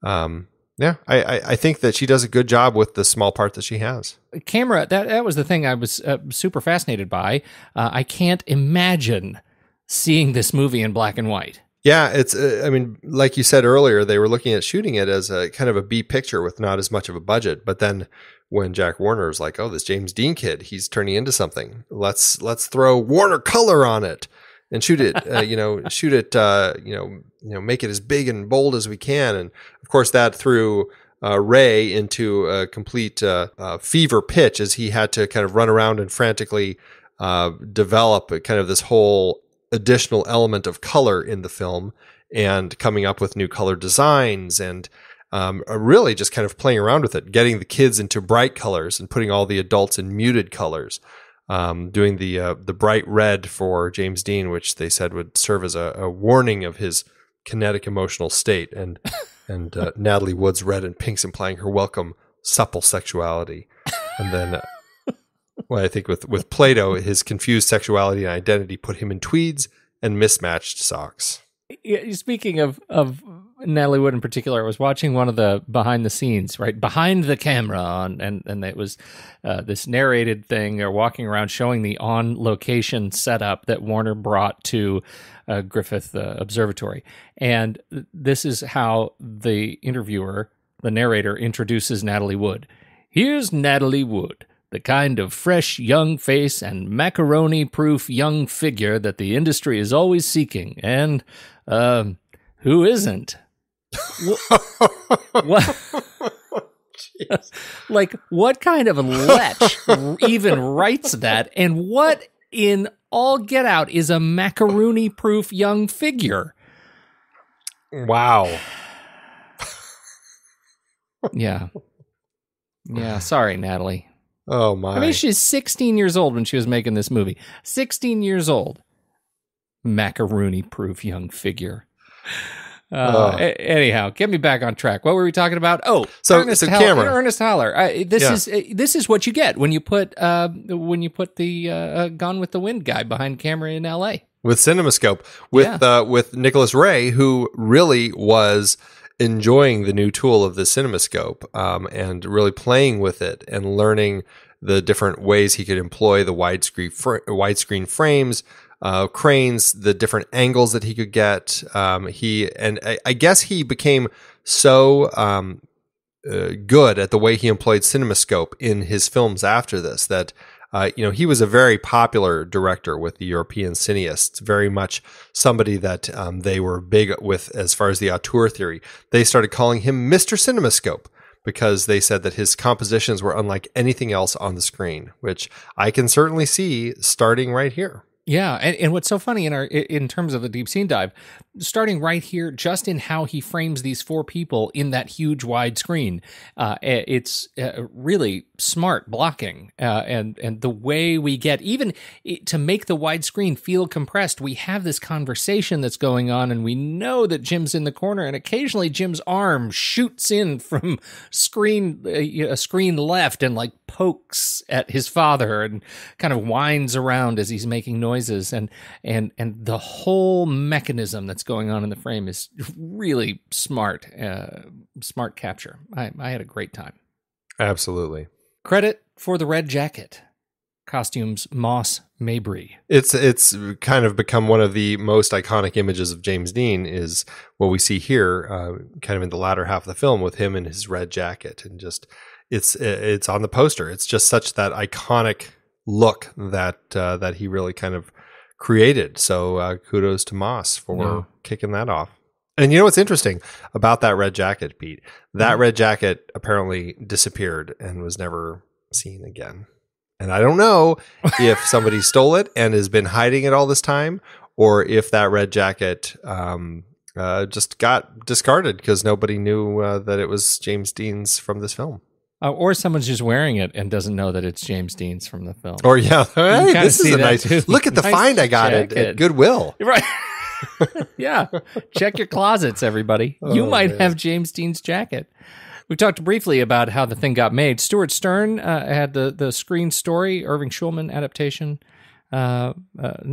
I think that she does a good job with the small part that she has. Camera, that was the thing I was super fascinated by. I can't imagine seeing this movie in black and white. Yeah, it's, like you said earlier, they were looking at shooting it as a kind of a B picture with not as much of a budget. But then when Jack Warner was like, oh, this James Dean kid, he's turning into something. Let's throw Warner color on it and shoot it, make it as big and bold as we can. And of course that threw Ray into a complete fever pitch as he had to kind of run around and frantically develop kind of this whole additional element of color in the film and coming up with new color designs and really just kind of playing around with it, getting the kids into bright colors and putting all the adults in muted colors, doing the bright red for James Dean, which they said would serve as a warning of his kinetic emotional state, and Natalie Wood's red and pinks implying her welcome supple sexuality. And then well, I think with Plato, his confused sexuality and identity put him in tweeds and mismatched socks. Speaking of Natalie Wood in particular. I was watching one of the behind the scenes, right behind the camera, and it was this narrated thing, or walking around showing the on location setup that Warner brought to Griffith Observatory. And this is how the interviewer, the narrator, introduces Natalie Wood. Here's Natalie Wood, the kind of fresh young face and macaroni-proof young figure that the industry is always seeking. And who isn't? What? Like, what kind of lech even writes that? And what in all get out is a macaroni-proof young figure? Wow. Yeah. Yeah, sorry, Natalie. Oh, my. I mean, she's 16 years old when she was making this movie. 16 years old. Macaroni-proof young figure. Anyhow, get me back on track. What were we talking about? Oh, Ernest Haller. This is what you get when you put the Gone with the Wind guy behind camera in L.A. with CinemaScope with Nicholas Ray, who really was enjoying the new tool of the CinemaScope and really playing with it and learning the different ways he could employ the widescreen frames, cranes, the different angles that he could get. I guess he became so good at the way he employed CinemaScope in his films after this that he was a very popular director with the European cineasts, very much somebody that they were big with as far as the auteur theory. They started calling him Mr. CinemaScope because they said that his compositions were unlike anything else on the screen, which I can certainly see starting right here. Yeah, and what's so funny in terms of the deep scene dive, starting right here, just in how he frames these four people in that huge wide screen, it's really smart blocking, and the way we get, even to make the widescreen feel compressed, we have this conversation that's going on, and we know that Jim's in the corner, and occasionally Jim's arm shoots in from a screen left and like pokes at his father and kind of winds around as he's making noises, and the whole mechanism that's going on in the frame is really smart capture. I had a great time. Absolutely. Credit for the red jacket. Costumes, Moss Mabry. It's kind of become one of the most iconic images of James Dean is what we see here, kind of in the latter half of the film with him in his red jacket, and just it's on the poster. It's just such that iconic look that he really kind of created. So kudos to Moss for kicking that off. And you know what's interesting about that red jacket, Pete? That red jacket apparently disappeared and was never seen again. And I don't know if somebody stole it and has been hiding it all this time, or if that red jacket just got discarded because nobody knew that it was James Dean's from this film. Or someone's just wearing it and doesn't know that it's James Dean's from the film. Or hey, this is a nice. Look at the find I got at Goodwill. Right. Yeah. Check your closets, everybody. You might have James Dean's jacket. We talked briefly about how the thing got made. Stuart Stern had the screen story, Irving Shulman adaptation.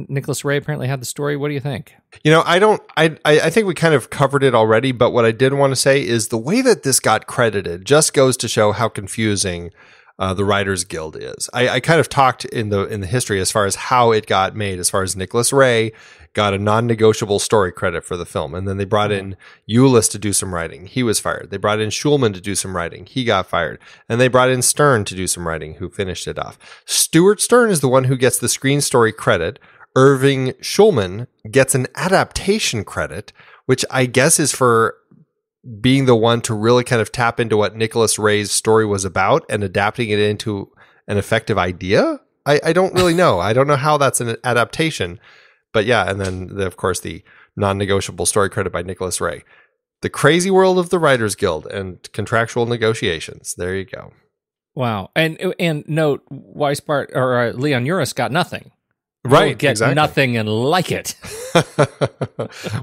Nicholas Ray apparently had the story. What do you think? I think we kind of covered it already, but what I did want to say is the way that this got credited just goes to show how confusing the Writers Guild is. I kind of talked in the history as far as how it got made, as far as Nicholas Ray got a non-negotiable story credit for the film. And then they brought in Eulis to do some writing. He was fired. They brought in Shulman to do some writing. He got fired. And they brought in Stern to do some writing, who finished it off. Stuart Stern is the one who gets the screen story credit. Irving Shulman gets an adaptation credit, which I guess is for being the one to really kind of tap into what Nicholas Ray's story was about and adapting it into an effective idea. I don't really know. I don't know how that's an adaptation. But yeah, and then, of course, the non-negotiable story credit by Nicholas Ray. The crazy world of the Writers Guild and contractual negotiations. There you go. Wow. And note, Weisbart or Leon Uris got nothing. Right, You'll get exactly. nothing and like it.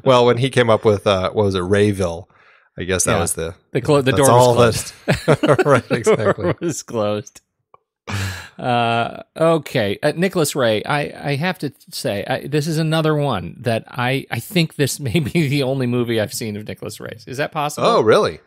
Well, when he came up with, what was it, Rayville, I guess that was the door was closed. Right, exactly. The door was closed. Okay. Nicholas Ray, I have to say, this is another one that I think this may be the only movie I've seen of Nicholas Ray's. Is that possible? Oh, really?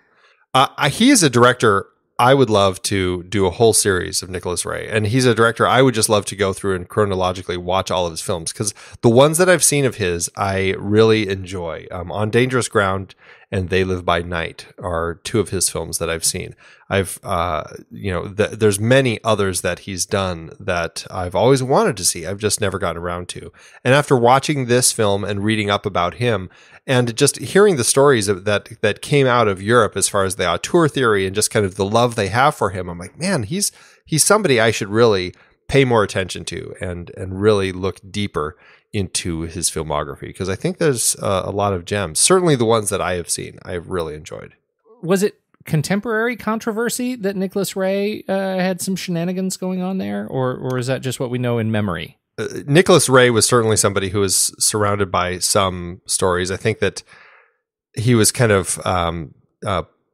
He is a director I would love to do a whole series of Nicholas Ray. And he's a director I would just love to go through and chronologically watch all of his films, because the ones that I've seen of his, I really enjoy. On Dangerous Ground and They Live by Night are two of his films that I've seen. There's many others that he's done that I've always wanted to see. I've just never gotten around to. And after watching this film and reading up about him, and just hearing the stories that came out of Europe as far as the auteur theory and just kind of the love they have for him, I'm like, man, he's somebody I should really pay more attention to and really look deeper into his filmography, because I think there's a lot of gems. Certainly the ones that I have seen, I've really enjoyed. Was it contemporary controversy that Nicholas Ray had some shenanigans going on there, or is that just what we know in memory? Nicholas Ray was certainly somebody who was surrounded by some stories. I think that he was kind of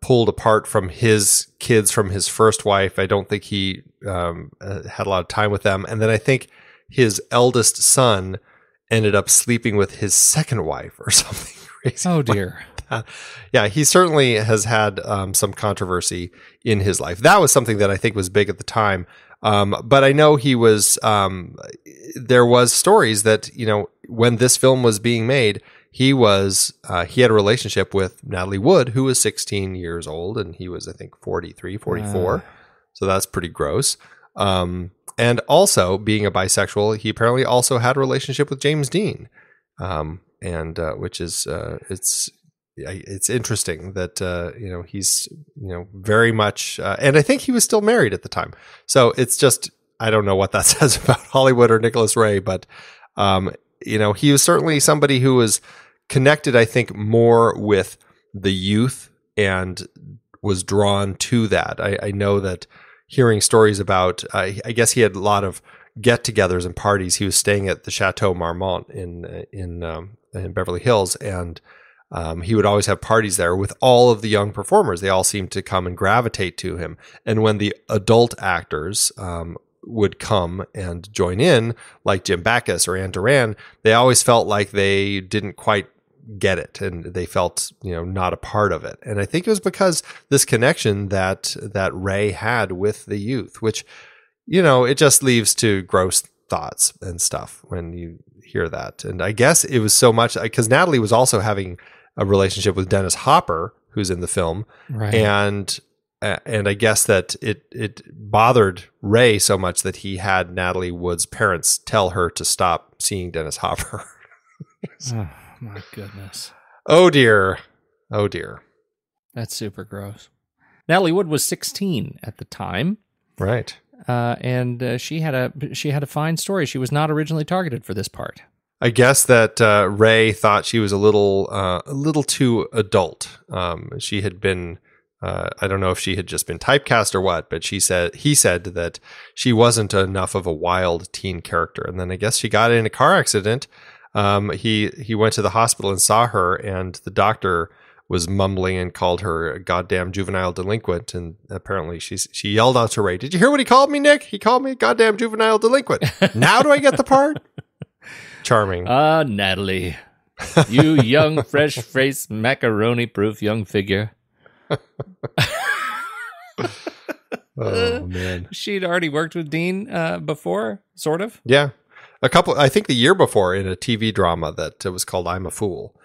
pulled apart from his kids from his first wife. I don't think he had a lot of time with them. And then I think his eldest son ended up sleeping with his second wife or something crazy. Oh, dear. Like, yeah, he certainly has had some controversy in his life. That was something that I think was big at the time. But I know he was, there was stories that, when this film was being made, he had a relationship with Natalie Wood, who was 16 years old, and he was, I think, 43, 44. So that's pretty gross. And also being a bisexual, he apparently also had a relationship with James Dean. Which is, it's interesting that, he's, very much, and I think he was still married at the time. So it's just, I don't know what that says about Hollywood or Nicholas Ray, but, he was certainly somebody who was connected, I think, more with the youth and was drawn to that. I know that hearing stories about, I guess he had a lot of get-togethers and parties. He was staying at the Chateau Marmont in Beverly Hills, and he would always have parties there with all of the young performers. They all seemed to come and gravitate to him. And when the adult actors would come and join in, like Jim Backus or Anne Duran, they always felt like they didn't quite get it, and they felt not a part of it. And I think it was because this connection that Ray had with the youth, which it just leaves to gross thoughts and stuff when you hear that. And I guess it was so much because Natalie was also having a relationship with Dennis Hopper, who's in the film, right. And I guess that it bothered Ray so much that he had Natalie Wood's parents tell her to stop seeing Dennis Hopper. Oh my goodness! Oh dear! That's super gross. Natalie Wood was 16 at the time, right? And she had a fine story. She was not originally targeted for this part. I guess that Ray thought she was a little too adult. She had been, I don't know if she had just been typecast or what, but he said that she wasn't enough of a wild teen character. And then I guess she got in a car accident. He went to the hospital and saw her, and the doctor was mumbling and called her a goddamn juvenile delinquent. And apparently she yelled out to Ray, "Did you hear what he called me, Nick? He called me a goddamn juvenile delinquent. Now do I get the part?" Charming. Natalie, you young, fresh-faced, macaroni-proof young figure. Oh, man. She'd already worked with Dean before, sort of? Yeah. I think the year before, in a TV drama that was called I'm a Fool.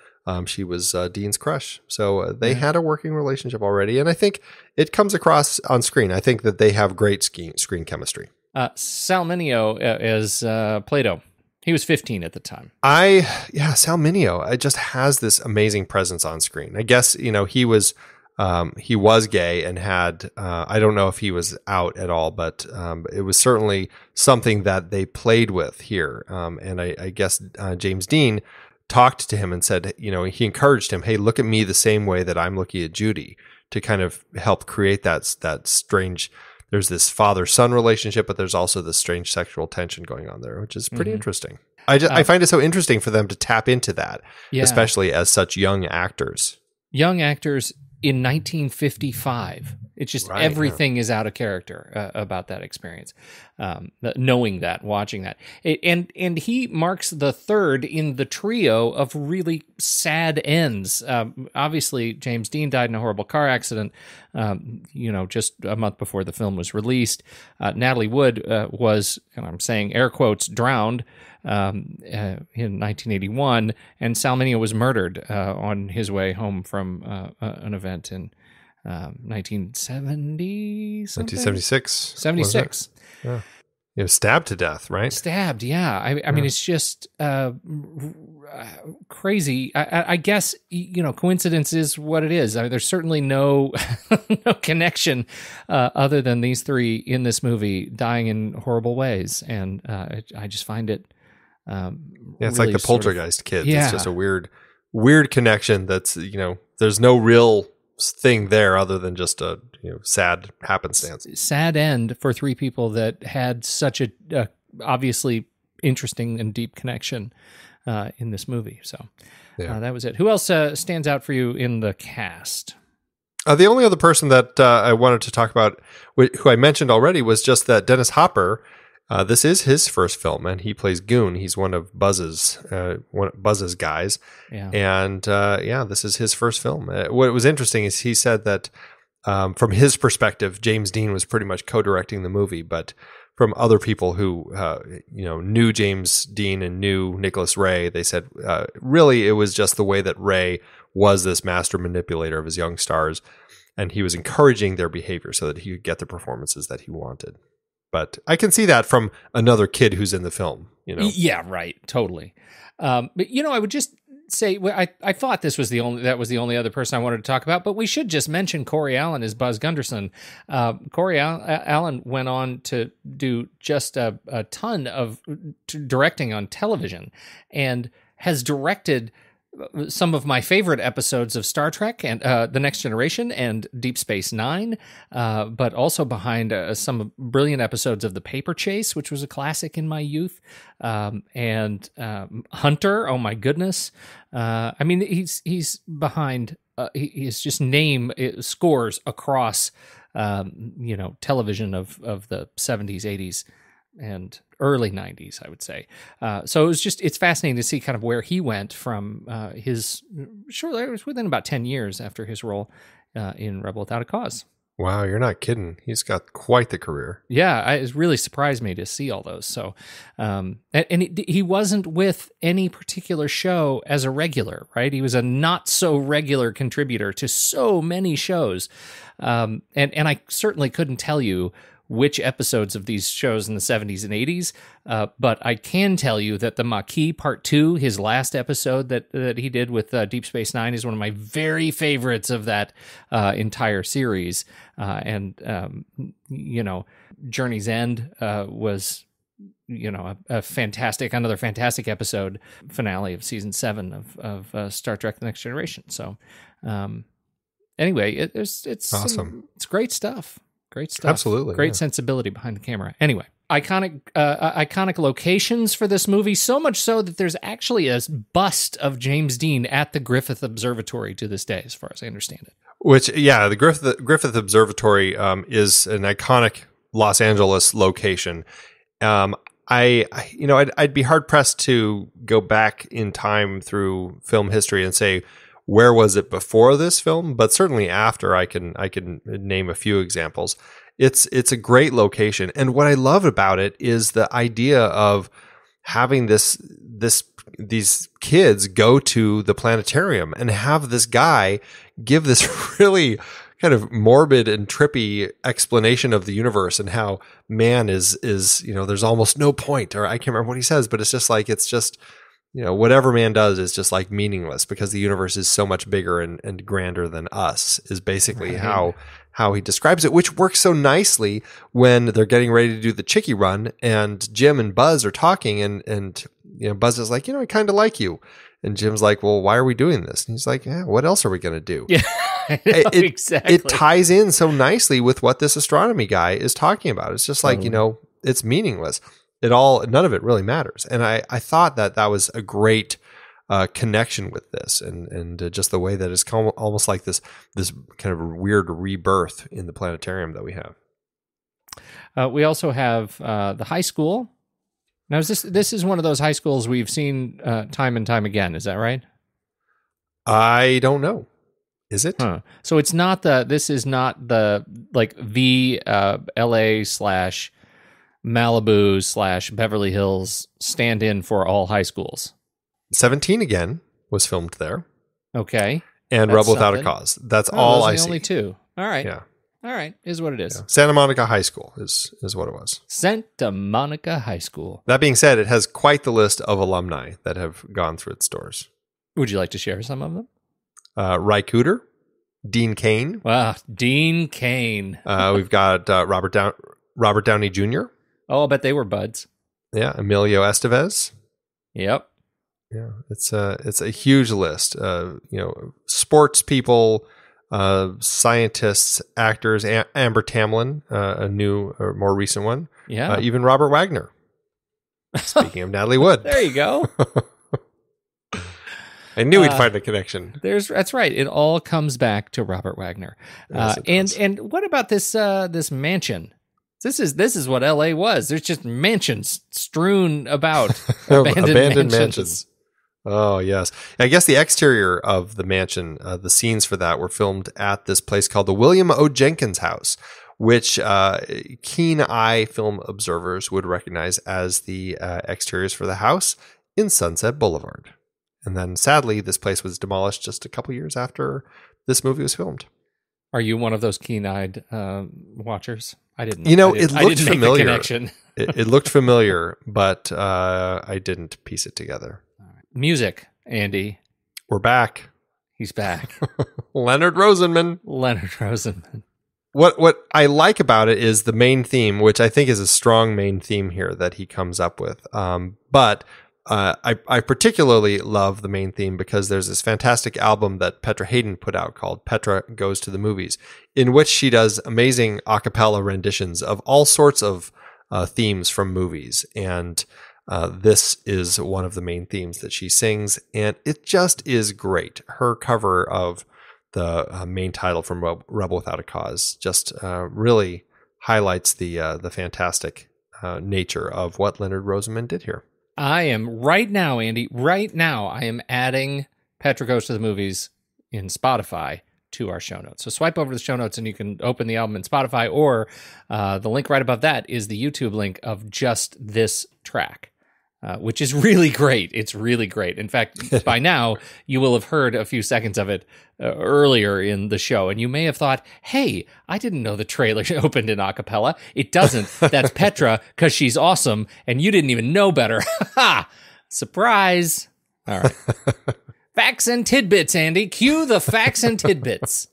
She was Dean's crush. So they had a working relationship already. And I think it comes across on screen. I think that they have great screen chemistry. Sal Mineo is Plato. He was 15 at the time. Sal Mineo just has this amazing presence on screen. I guess, he was gay and had, I don't know if he was out at all, but it was certainly something that they played with here. And I guess James Dean talked to him and said, he encouraged him, hey, look at me the same way that I'm looking at Judy, to kind of help create that strange, there's this father-son relationship, but there's also this strange sexual tension going on there, which is pretty interesting. I find it so interesting for them to tap into that, especially as such young actors. Young actors in 1955. It's just Right, everything is out of character about that experience. Knowing that, watching that, and he marks the third in the trio of really sad ends. Obviously, James Dean died in a horrible car accident. Just a month before the film was released. Natalie Wood was, and I'm saying air quotes, drowned in 1981, and Sal Mineo was murdered on his way home from an event in 1970 something? 1976. 76. Yeah. Stabbed to death, right? Stabbed, yeah. I mean, it's just crazy. I guess, coincidence is what it is. I mean, there's certainly no no connection other than these three in this movie dying in horrible ways. And I just find it it's really like the Poltergeist kids. Yeah. It's just a weird connection that's, there's no real thing there other than just a sad happenstance. Sad end for three people that had such a obviously interesting and deep connection in this movie. So that was it. Who else stands out for you in the cast? The only other person that I wanted to talk about, who I mentioned already, was just that Dennis Hopper. This is his first film, and he plays Goon. He's one of Buzz's guys. Yeah. And this is his first film. What was interesting is he said that from his perspective, James Dean was pretty much co-directing the movie, but from other people who knew James Dean and knew Nicholas Ray, they said really it was just the way that Ray was this master manipulator of his young stars, and he was encouraging their behavior so that he could get the performances that he wanted. But I can see that from another kid who's in the film, Yeah, right. Totally. But I would just say, I thought that was the only other person I wanted to talk about, but we should just mention Corey Allen as Buzz Gunderson. Corey Allen went on to do just a ton of directing on television and has directed some of my favorite episodes of Star Trek and The Next Generation and Deep Space Nine, but also behind some brilliant episodes of The Paper Chase, which was a classic in my youth, and Hunter. Oh my goodness! I mean, he's behind. His just name scores across, television of the 70s, 80s. And early 90s, I would say. So it's fascinating to see kind of where he went from it was within about 10 years after his role in Rebel Without a Cause. Wow, you're not kidding. He's got quite the career. Yeah, it really surprised me to see all those. So, he wasn't with any particular show as a regular, right? He was a not so regular contributor to so many shows. And I certainly couldn't tell you which episodes of these shows in the 70s and 80s, but I can tell you that the Maquis Part 2, his last episode that he did with Deep Space Nine, is one of my very favorites of that entire series. Journey's End was another fantastic episode, finale of season 7 of Star Trek: The Next Generation. So anyway, it's awesome. It's great stuff. Great stuff. Absolutely. Great sensibility behind the camera. Anyway, iconic locations for this movie, so much so that there's actually a bust of James Dean at the Griffith Observatory to this day, as far as I understand it. The Griffith Observatory is an iconic Los Angeles location. I'd be hard pressed to go back in time through film history and say, where was it before this film? But certainly after, I can name a few examples. It's a great location, and what I love about it is the idea of having these kids go to the planetarium and have this guy give this really kind of morbid and trippy explanation of the universe and how man is there's almost no point, or I can't remember what he says, but it's just whatever man does is just like meaningless because the universe is so much bigger and grander than us, is basically how he describes it, which works so nicely when they're getting ready to do the Chicky run and Jim and Buzz are talking and Buzz is like, I kind of like you. And Jim's like, well, why are we doing this? And he's like, yeah, what else are we going to do? Yeah, exactly. It ties in so nicely with what this astronomy guy is talking about. It's just like, it's meaningless. None of it really matters. And I thought that was a great connection with this, and just the way that it's almost like this kind of weird rebirth in the planetarium that we have. We also have the high school. Now, this is one of those high schools we've seen time and time again. Is that right? I don't know. Is it? Huh. So it's not this is not the LA / Malibu / Beverly Hills stand-in for all high schools. 17 again was filmed there. Okay. And Rebel Without a Cause. That's all I see. Only two. All right. Yeah. All right. Is what it is. Yeah. Santa Monica High School is what it was. Santa Monica High School. That being said, it has quite the list of alumni that have gone through its doors. Would you like to share some of them? Ry Cooder, Dean Cain. Wow, Dean Cain. We've got Robert Downey Jr. Oh, I bet they were buds. Yeah, Emilio Estevez. Yep. Yeah, it's a huge list. Sports people, scientists, actors. Amber Tamlin, a new or more recent one. Yeah. Even Robert Wagner. Speaking of Natalie Wood. There you go. I knew we'd find a connection. That's right. It all comes back to Robert Wagner. Yes, and what about this mansion? This is what LA was. There's just mansions strewn about. abandoned mansions. Oh, yes. I guess the exterior of the mansion, the scenes for that were filmed at this place called the William O. Jenkins House, which keen-eye film observers would recognize as the exteriors for the house in Sunset Boulevard. And then, sadly, this place was demolished just a couple years after this movie was filmed. Are you one of those keen-eyed watchers? I didn't. It looked familiar. Connection. It looked familiar, but I didn't piece it together. Music, Andy. We're back. He's back. Leonard Rosenman. What I like about it is the main theme, which I think is a strong main theme here that he comes up with. But I particularly love the main theme because there's this fantastic album that Petra Hayden put out called Petra Goes to the Movies, in which she does amazing a cappella renditions of all sorts of themes from movies. And this is one of the main themes that she sings, and it just is great. Her cover of the main title from Rebel Without a Cause just really highlights the fantastic nature of what Leonard Rosenman did here. I am right now, Andy. Right now, I am adding Petra Goes to the Movies in Spotify to our show notes. So swipe over the show notes, and you can open the album in Spotify, or the link right above that is the YouTube link of just this track. Which is really great. It's really great. In fact, by now, you will have heard a few seconds of it earlier in the show, and you may have thought, hey, I didn't know the trailer opened in a cappella. It doesn't. That's Petra, because she's awesome, and you didn't even know better. Ha! Surprise! All right. Facts and tidbits, Andy. Cue the facts and tidbits.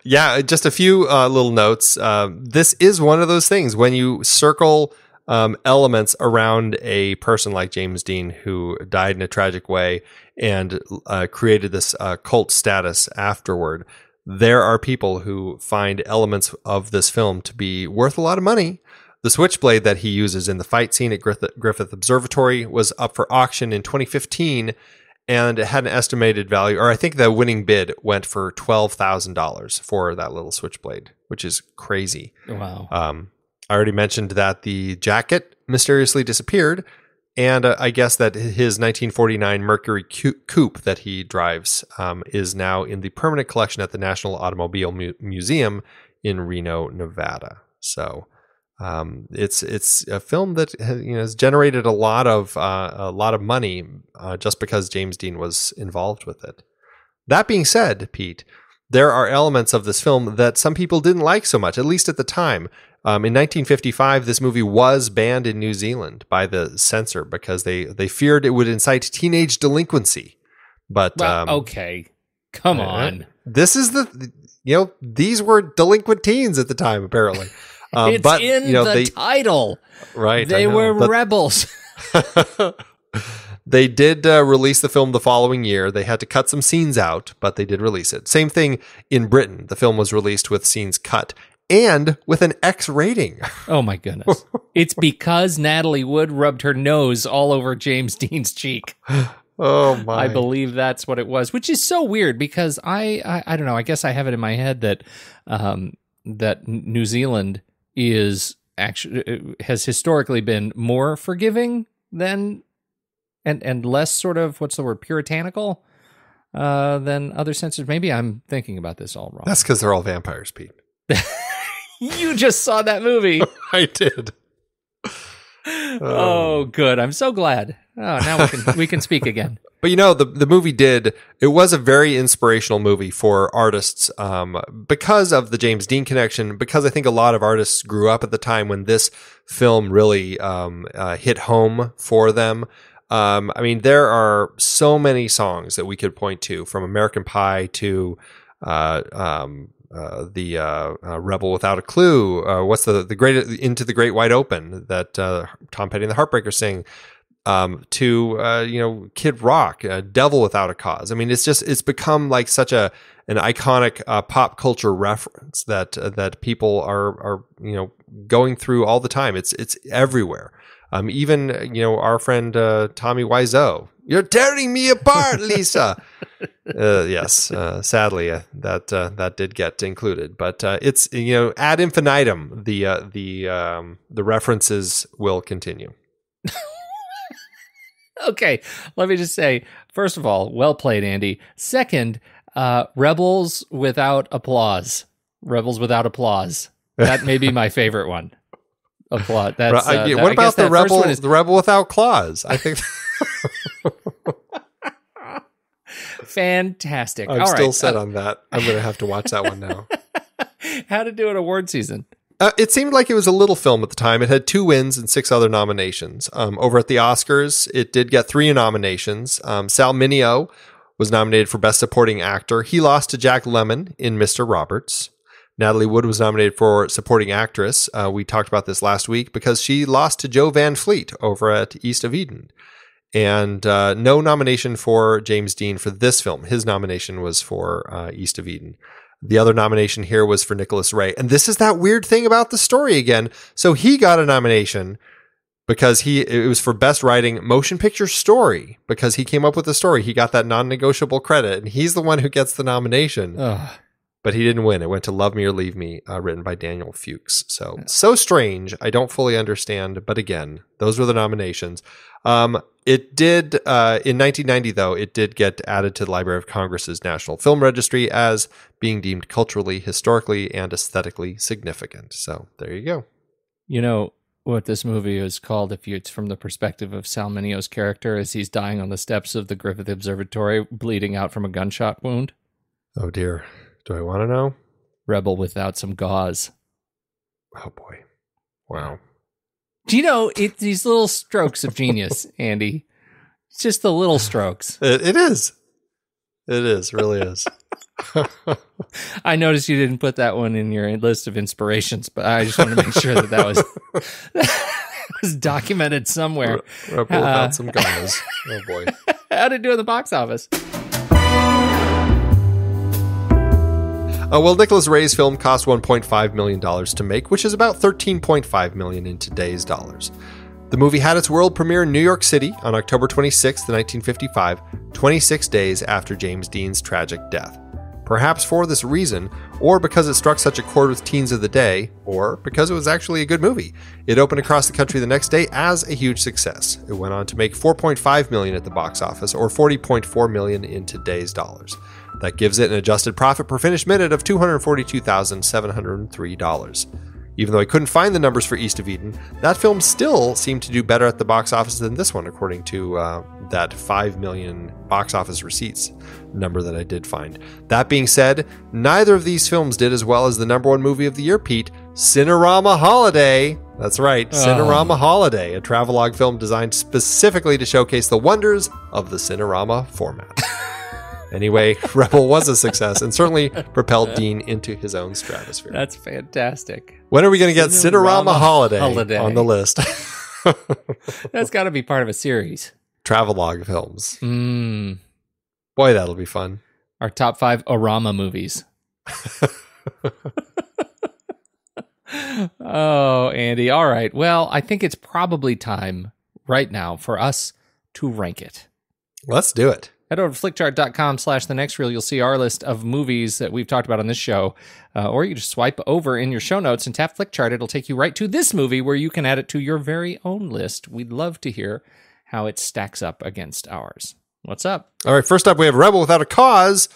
Yeah, just a few little notes. This is one of those things when you circle elements around a person like James Dean, who died in a tragic way and created this cult status afterward. There are people who find elements of this film to be worth a lot of money. The switchblade that he uses in the fight scene at Griffith Observatory was up for auction in 2015, and it had an estimated value, or I think the winning bid went for $12,000 for that little switchblade, which is crazy. Wow. I already mentioned that the jacket mysteriously disappeared, and I guess that his 1949 Mercury coupe that he drives is now in the permanent collection at the National Automobile Museum in Reno, Nevada. So it's a film that has generated a lot of money just because James Dean was involved with it. That being said, Pete, there are elements of this film that some people didn't like so much, at least at the time. In 1955, this movie was banned in New Zealand by the censor because they feared it would incite teenage delinquency. But okay, come on. This is these were delinquent teens at the time, apparently. It's but in the title, right? They were rebels. They did release the film the following year. They had to cut some scenes out, but they did release it. Same thing in Britain. The film was released with scenes cut and with an X rating. Oh my goodness. It's because Natalie Wood rubbed her nose all over James Dean's cheek. Oh my! I believe that's what it was, which is so weird because I don't know. I guess I have it in my head that that New Zealand is actually has historically been more forgiving than and less sort of what's the word puritanical than other senses. Maybe I'm thinking about this all wrong. That's because they're all vampires, Pete. You just saw that movie. I did. Oh, good. I'm so glad. Oh, now we can speak again. But the movie it was a very inspirational movie for artists because of the James Dean connection, because I think a lot of artists grew up at the time when this film really hit home for them. I mean, there are so many songs that we could point to, from American Pie to the Rebel Without a Clue. What's the great Into the Great Wide Open that Tom Petty and the Heartbreakers sing, to Kid Rock, Devil Without a Cause. I mean, it's become like such an iconic pop culture reference that people are going through all the time. It's everywhere. Even our friend Tommy Wiseau, "You're tearing me apart, Lisa." Yes, sadly that did get included, but it's ad infinitum. The references will continue. Okay, let me just say, first of all, well played, Andy. Second, Rebels Without Applause. Rebels Without Applause. That may be my favorite one. Applause. That's, what about the Rebel? The Rebel Without Claws. I think. Fantastic. I'm all still right. set on that. I'm going to have to watch that one now. How to do an award season? It seemed like it was a little film at the time. It had 2 wins and 6 other nominations. Over at the Oscars, it did get 3 nominations. Sal Mineo was nominated for Best Supporting Actor. He lost to Jack Lemmon in Mr. Roberts. Natalie Wood was nominated for Supporting Actress. We talked about this last week because she lost to Jo Van Fleet over at East of Eden. And no nomination for James Dean for this film. His nomination was for East of Eden. The other nomination here was for Nicholas Ray. And this is that weird thing about the story again. So he got a nomination because it was for Best Writing Motion Picture Story, because he came up with the story. He got that non-negotiable credit, and he's the one who gets the nomination. Ugh. But he didn't win. It went to Love Me or Leave Me, written by Daniel Fuchs. So strange. I don't fully understand. But again, those were the nominations. It did, in 1990, though, it did get added to the Library of Congress's National Film Registry as being deemed culturally, historically, and aesthetically significant. So there you go. You know what this movie is called, if it's from the perspective of Sal Mineo's character as he's dying on the steps of the Griffith Observatory, bleeding out from a gunshot wound? Oh, dear. Do I want to know? Rebel Without Some Gauze. Oh, boy. Wow. Do you know, these little strokes of genius, Andy? It's just the little strokes. It is. It is. Really is. I noticed you didn't put that one in your list of inspirations, but I just wanted to make sure that was documented somewhere. Rebel Without Some Gauze. Oh, boy. How did it do in the box office? Well, Nicholas Ray's film cost $1.5 million to make, which is about $13.5 million in today's dollars. The movie had its world premiere in New York City on October 26, 1955, 26 days after James Dean's tragic death. Perhaps for this reason, or because it struck such a chord with teens of the day, or because it was actually a good movie, it opened across the country the next day as a huge success. It went on to make $4.5 million at the box office, or $40.4 million in today's dollars. That gives it an adjusted profit per finished minute of $242,703. Even though I couldn't find the numbers for East of Eden, that film still seemed to do better at the box office than this one, according to that 5 million box office receipts number that I did find. That being said, neither of these films did as well as the #1 movie of the year, Pete, Cinerama Holiday. That's right, Cinerama Holiday, a travelogue film designed specifically to showcase the wonders of the Cinerama format. Anyway, Rebel was a success and certainly propelled Dean into his own stratosphere. That's fantastic. When are we going to get Cinerama Holiday on the list? That's got to be part of a series. Travelogue films. Boy, that'll be fun. Our top 5 Orama movies. Oh, Andy. All right. Well, I think it's probably time right now for us to rank it. Let's do it. Head over to flickchart.com/thenextreel. You'll see our list of movies that we've talked about on this show. Or you can just swipe over in your show notes and tap Flickchart. It'll take you right to this movie where you can add it to your very own list. We'd love to hear how it stacks up against ours. What's up? All right, first up, we have Rebel Without a Cause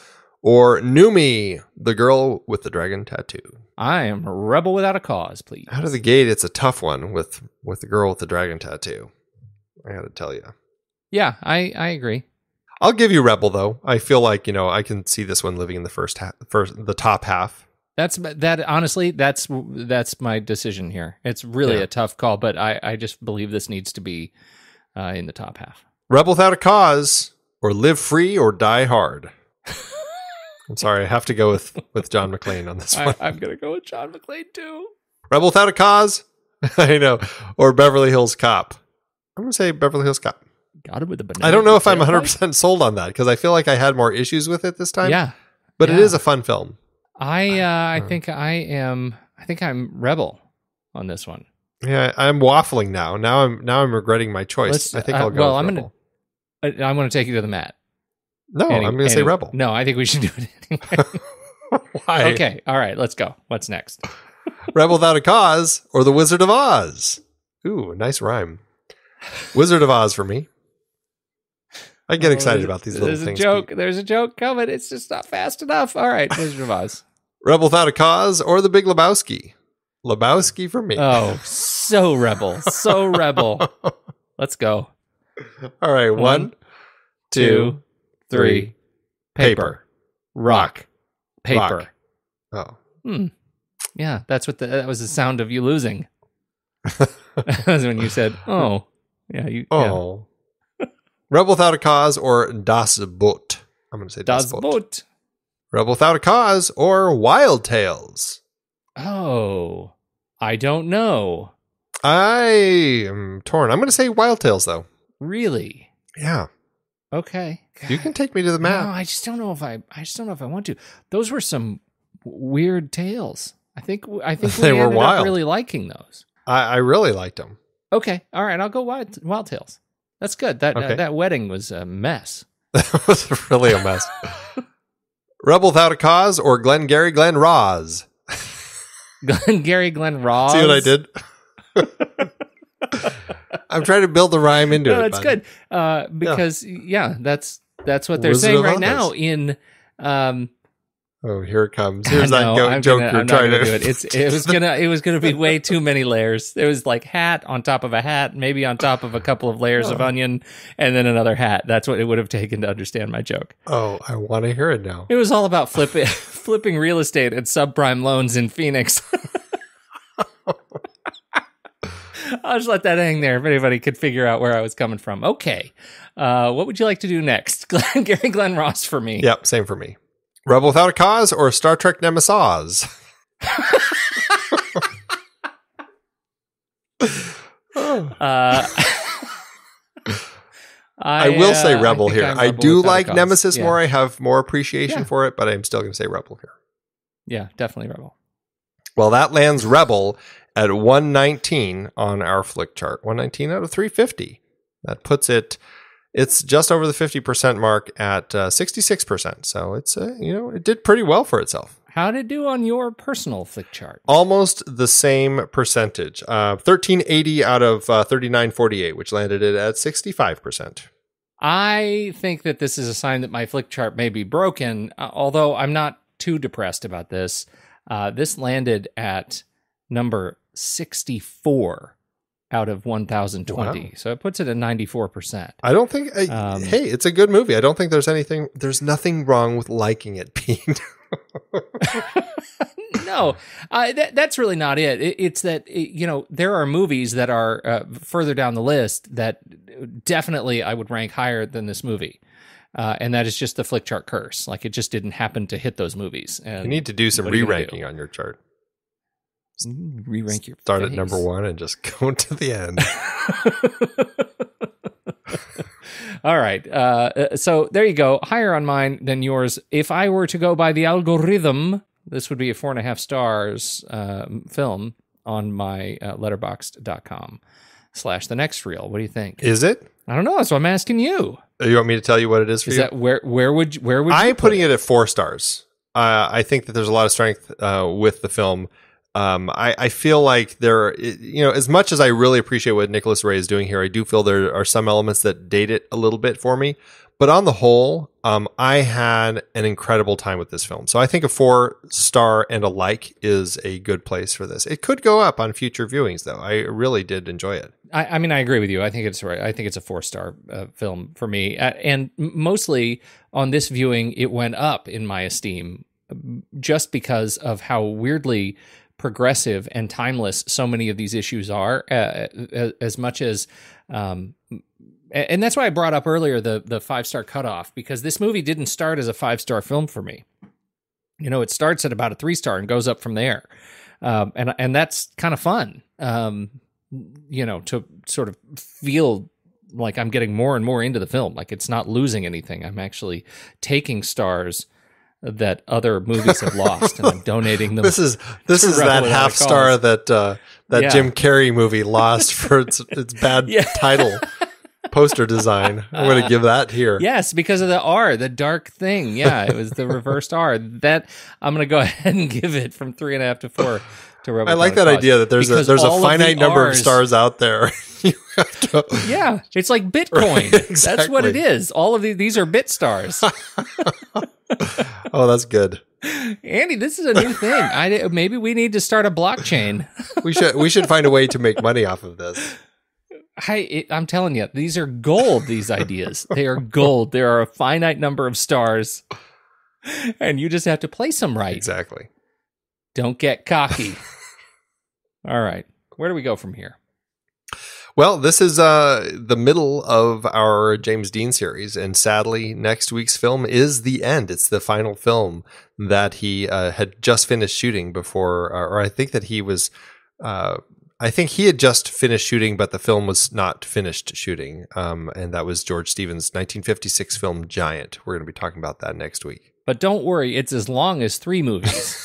or Numi, the girl with the dragon tattoo. I am a Rebel Without a Cause, please. Out of the gate, it's a tough one with the girl with the dragon tattoo. I got to tell you. Yeah, I agree. I'll give you Rebel, though. I feel like, I can see this one living in the top half. Honestly, that's my decision here. It's really a tough call, but I just believe this needs to be in the top half. Rebel Without a Cause or Live Free or Die Hard. I'm sorry, I have to go with John McClane on this one. I'm going to go with John McClane, too. Rebel Without a Cause? I know. Or Beverly Hills Cop. I'm going to say Beverly Hills Cop. Got it with the banana. I don't know if I'm 100% sold on that because I feel like I had more issues with it this time. Yeah. But it is a fun film. I think I'm Rebel on this one. Yeah, I'm waffling now. Now I'm regretting my choice. I think I'll go with Rebel. I'm going to take you to the mat. No, I'm going to say Rebel. No, I think we should do it anyway. Why? Okay, all right, let's go. What's next? Rebel Without a Cause or The Wizard of Oz? Ooh, nice rhyme. Wizard of Oz for me. I get excited about these little things. There's a joke coming. It's just not fast enough. All right, Wizard of Oz. Rebel Without a Cause or The Big Lebowski? Lebowski for me. Oh, so Rebel. So Rebel. Let's go. All right, 1, 2, 3. Paper. Rock. Paper. Rock. Oh. Yeah, that was the sound of you losing. That was when you said, oh. Yeah, Oh. Yeah. Rebel Without a Cause or Das Boot? I'm going to say Das Boot. Rebel Without a Cause or Wild Tales? Oh, I don't know. I am torn. I'm going to say Wild Tales, though. Really? Yeah. Okay. God. You can take me to the map. No, I just don't know if I want to. Those were some weird tales. I think they were wild. Up really liking those. I really liked them. Okay. All right. I'll go Wild Tales. That's good. That wedding was a mess. That was really a mess. Rebel Without a Cause or Glengarry Glen Ross? Glengarry Glen Ross. See what I did? I'm trying to build the rhyme into it. No, it's good. Because that's what they're saying right now in oh, here it comes. Here's that joke you're trying to do. It was gonna be way too many layers. It was like hat on top of a hat, maybe on top of a couple of layers of onion, and then another hat. That's what it would have taken to understand my joke. Oh, I want to hear it now. It was all about flipping real estate and subprime loans in Phoenix. I'll just let that hang there if anybody could figure out where I was coming from. Okay. What would you like to do next? Gary Glenn Ross for me. Yep, same for me. Rebel Without a Cause or Star Trek Nemesis? I will say Rebel here. I do like Nemesis more. I have more appreciation for it, but I'm still going to say Rebel here. Yeah, definitely Rebel. Well, that lands Rebel at 119 on our flick chart. 119 out of 350. That puts it, it's just over the 50% mark at 66%. So it's, it did pretty well for itself. How did it do on your personal flick chart? Almost the same percentage. 1380 out of 3948, which landed it at 65%. I think that this is a sign that my flick chart may be broken, although I'm not too depressed about this. This landed at number 64 out of 1020. Wow. So it puts it at 94%. I don't think, hey, it's a good movie. I don't think there's nothing wrong with liking it, Pete. No, that's really not it. It's that, there are movies that are further down the list that definitely I would rank higher than this movie. And that is just the flick chart curse. Like, it just didn't happen to hit those movies. And you need to do some re-ranking on your chart. Re-rank your Start face. at number 1 and just go to the end. All right. So there you go. Higher on mine than yours. If I were to go by the algorithm, this would be a 4.5 stars film on my letterboxd.com. / the next reel. What do you think? Is it? I don't know. So I'm asking you. You want me to tell you what it is for Is you? that where would you I'm put putting it at 4 stars. I think that there's a lot of strength with the film. I feel like as much as I really appreciate what Nicholas Ray is doing here, I do feel there are some elements that date it a little bit for me. But on the whole, I had an incredible time with this film. So I think a 4-star and a like is a good place for this. It could go up on future viewings, though. I really did enjoy it. I mean, I agree with you. I think it's right. I think it's a 4-star film for me. And mostly on this viewing, it went up in my esteem just because of how weirdly progressive and timeless so many of these issues are, as much as... and that's why I brought up earlier the 5-star cutoff, because this movie didn't start as a 5-star film for me. It starts at about a 3-star and goes up from there. And that's kind of fun, to sort of feel like I'm getting more and more into the film. Like it's not losing anything. I'm actually taking stars that other movies have lost, and I'm donating them. This is that half star that Jim Carrey movie lost for its bad title. Poster design. I'm going to give that here. Yes, because of the R, the dark thing. Yeah, it was the reversed R. That I'm going to go ahead and give it from 3.5 to 4 to Rebel. I like that idea that there's a finite number of stars out there. You have to... Yeah, it's like Bitcoin. Right, exactly. That's what it is. All of these are bit stars. Oh, that's good. Andy, this is a new thing. Maybe we need to start a blockchain. We should find a way to make money off of this. I'm telling you, these are gold, these ideas. They are gold. There are a finite number of stars, and you just have to place them right. Exactly. Don't get cocky. All right. Where do we go from here? Well, this is the middle of our James Dean series, and sadly, next week's film is the end. It's the final film that he had just finished shooting before, or I think that he was... I think he had just finished shooting, but the film was not finished shooting. And that was George Stevens' 1956 film, Giant. We're going to be talking about that next week. But don't worry, it's as long as 3 movies.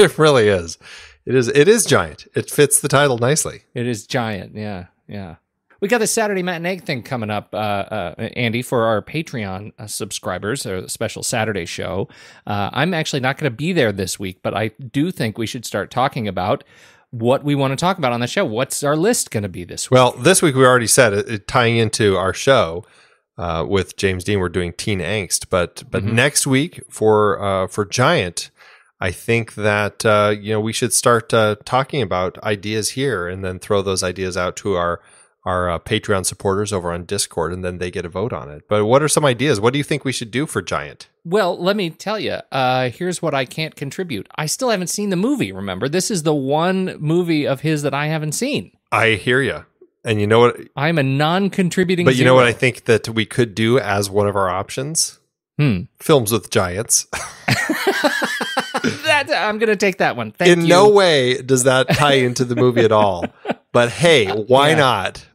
It really is. It is giant. It fits the title nicely. It is giant, yeah. We got the Saturday matinee thing coming up, Andy, for our Patreon subscribers, a special Saturday show. I'm actually not going to be there this week, but I do think we should start talking about what we want to talk about on the show. What's our list going to be this week? Well, this week we already said it, tying into our show with James Dean, we're doing Teen Angst. But next week for Giant, I think that we should start talking about ideas here, and then throw those ideas out to our Patreon supporters over on Discord, and then they get a vote on it. But what are some ideas? What do you think we should do for Giant? Well, let me tell you, here's what I can't contribute. I still haven't seen the movie, remember? This is the one movie of his that I haven't seen. I hear you. And you know what? I'm a non-contributing But you zero. know what I think that we could do as one of our options? Films with giants. I'm going to take that one. Thank you. In no way does that tie into the movie at all. But hey, why not?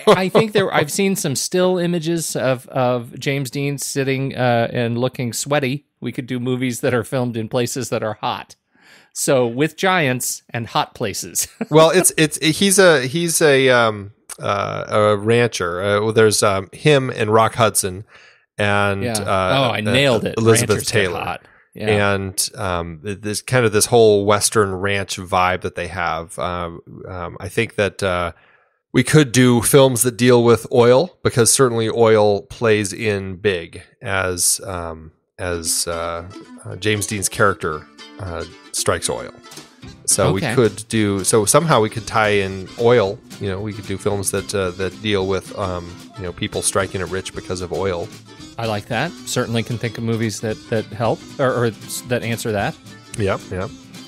I think I've seen some still images of James Dean sitting and looking sweaty. We could do movies that are filmed in places that are hot. So with giants and hot places. Well, he's a rancher. There's him and Rock Hudson and I nailed it. Elizabeth Ranchers Taylor. get hot. Yeah. And there's kind of this whole Western ranch vibe that they have. I think that we could do films that deal with oil, because certainly oil plays in big as James Dean's character strikes oil. So we could do somehow we could tie in oil. We could do films that deal with people striking it rich because of oil. I like that. Certainly can think of movies that help or that answer that. Yep.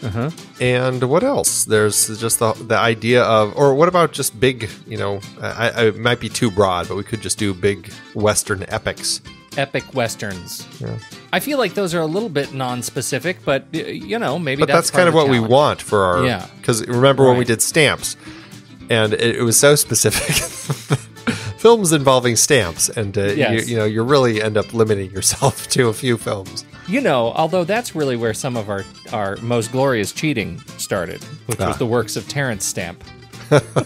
Uh-huh. And what else? There's just the idea of, or what about just big, it might be too broad, but we could just do big Western epics. Epic Westerns. Yeah. I feel like those are a little bit non-specific, but, maybe But that's kind of what we want for our... Yeah. Because remember when we did stamps, and it was so specific... Films involving stamps, and you really end up limiting yourself to a few films. Although that's really where some of our most glorious cheating started, which was the works of Terrence Stamp.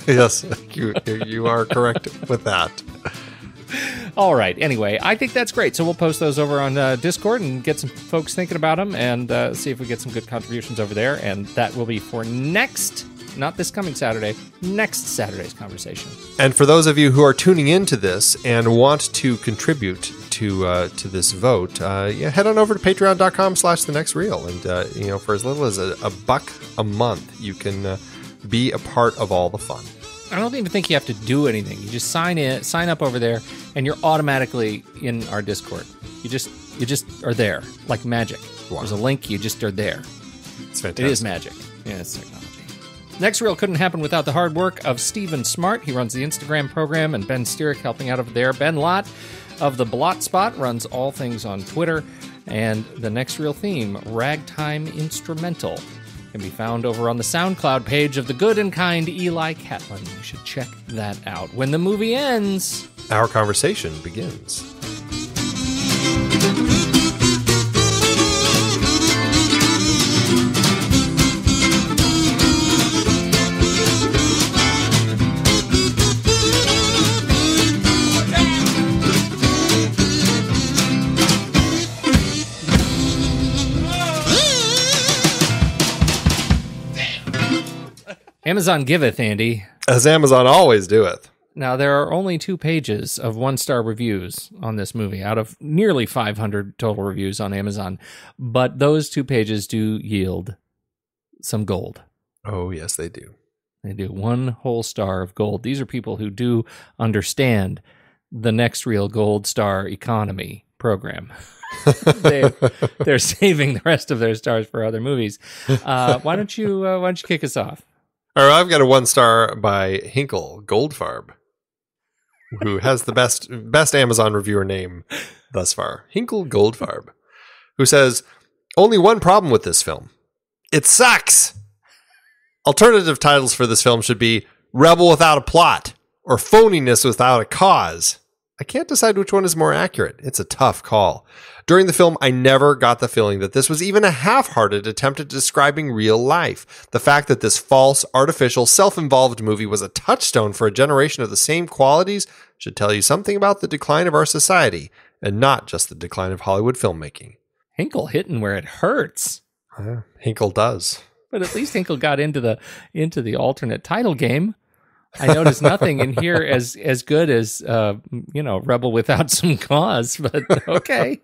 Yes, you are correct with that. All right. Anyway, I think that's great. So we'll post those over on Discord and get some folks thinking about them and see if we get some good contributions over there. And that will be for not this coming Saturday, next Saturday's conversation. And for those of you who are tuning into this and want to contribute to this vote, head on over to patreon.com/thenextreel. And, for as little as $1 a month, you can be a part of all the fun. I don't even think you have to do anything. You just sign up over there, and you're automatically in our Discord. You just are there, like magic. Wow. There's a link, you just are there. It's fantastic. It is magic. Yeah, it's technology. Next Reel couldn't happen without the hard work of Stephen Smart. He runs the Instagram program, and Ben Steerick helping out over there. Ben Lott of the Blot Spot runs all things on Twitter. And the Next Reel theme, Ragtime Instrumental, can be found over on the SoundCloud page of the good and kind Eli Catlin. You should check that out. When the movie ends, our conversation begins. Amazon giveth, Andy. As Amazon always doeth. Now, there are only 2 pages of 1-star reviews on this movie out of nearly 500 total reviews on Amazon. But those 2 pages do yield some gold. Oh, yes, they do. They do. 1 whole star of gold. These are people who do understand the Next Reel Gold Star Economy program. They're saving the rest of their stars for other movies. Why don't you kick us off? All right, I've got a 1-star by Hinkle Goldfarb, who has the best Amazon reviewer name thus far. Hinkle Goldfarb, who says, only one problem with this film. It sucks. Alternative titles for this film should be Rebel Without a Plot or Phoniness Without a Cause. I can't decide which one is more accurate. It's a tough call. During the film, I never got the feeling that this was even a half-hearted attempt at describing real life. The fact that this false, artificial, self-involved movie was a touchstone for a generation of the same qualities should tell you something about the decline of our society, and not just the decline of Hollywood filmmaking. Hinkle hitting where it hurts. Hinkle does. But at least Hinkle got into the alternate title game. I noticed nothing in here as good as Rebel Without Some Cause, but okay.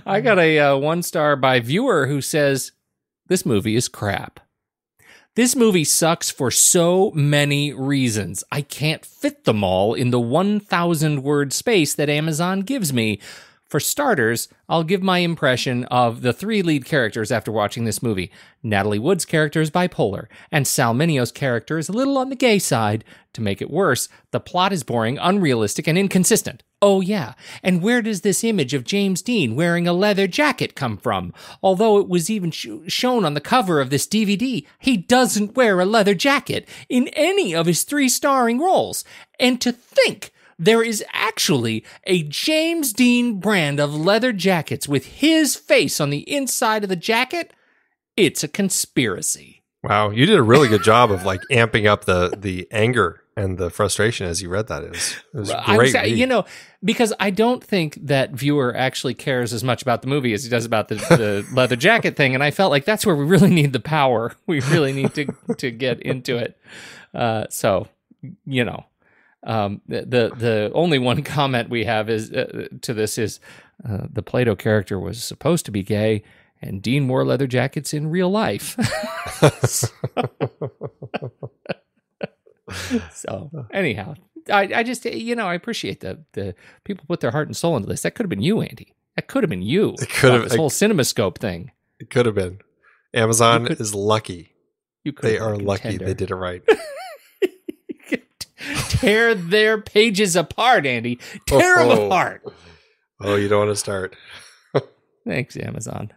I got a 1-star by viewer who says, this movie is crap. This movie sucks for so many reasons. I can't fit them all in the 1,000-word space that Amazon gives me. For starters, I'll give my impression of the 3 lead characters after watching this movie. Natalie Wood's character is bipolar, and Sal Mineo's character is a little on the gay side. To make it worse, the plot is boring, unrealistic, and inconsistent. Oh yeah, and where does this image of James Dean wearing a leather jacket come from? Although it was even shown on the cover of this DVD, he doesn't wear a leather jacket in any of his 3 starring roles. And to think, there is actually a James Dean brand of leather jackets with his face on the inside of the jacket. It's a conspiracy. Wow, you did a really good job of amping up the anger and the frustration as you read that. It was great. Because I don't think that viewer actually cares as much about the movie as he does about the leather jacket thing, and I felt like that's where we really need the power. We really need to get into it. The only one comment we have is to this is the Plato character was supposed to be gay, and Dean wore leather jackets in real life. So anyhow, I just I appreciate the people put their heart and soul into this. That could have been you, Andy. That could have been you. It could have this whole CinemaScope thing. It could have been. Amazon is lucky. They are lucky they did it right. Tear their pages apart, Andy. Tear them apart. Oh, you don't want to start. Thanks, Amazon.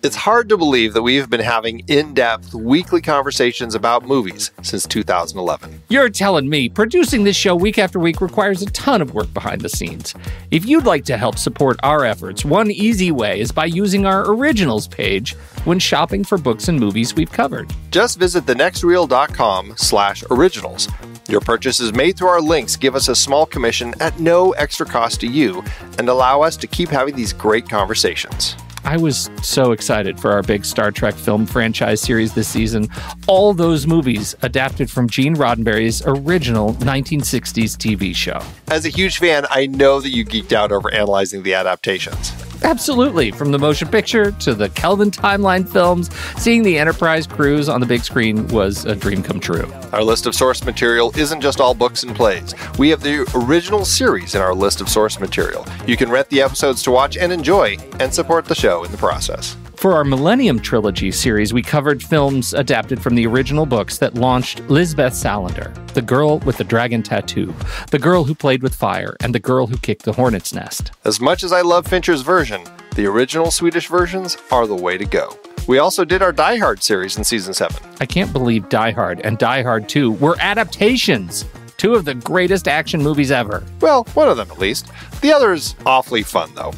It's hard to believe that we have been having in-depth weekly conversations about movies since 2011. You're telling me producing this show week after week requires a ton of work behind the scenes. If you'd like to help support our efforts, one easy way is by using our originals page when shopping for books and movies we've covered. Just visit thenextreel.com/originals. Your purchases made through our links give us a small commission at no extra cost to you and allow us to keep having these great conversations. I was so excited for our big Star Trek film franchise series this season. All those movies adapted from Gene Roddenberry's original 1960s TV show. As a huge fan, I know that you geeked out over analyzing the adaptations. Absolutely. From the motion picture to the Kelvin timeline films, seeing the Enterprise crews on the big screen was a dream come true. Our list of source material isn't just all books and plays. We have the original series in our list of source material. You can rent the episodes to watch and enjoy, and support the show in the process. For our Millennium Trilogy series, we covered films adapted from the original books that launched Lisbeth Salander, The Girl with the Dragon Tattoo, The Girl Who Played with Fire, and The Girl Who Kicked the Hornet's Nest. As much as I love Fincher's version, the original Swedish versions are the way to go. We also did our Die Hard series in Season 7. I can't believe Die Hard and Die Hard 2 were adaptations. Two of the greatest action movies ever. Well, one of them at least. The other is awfully fun, though.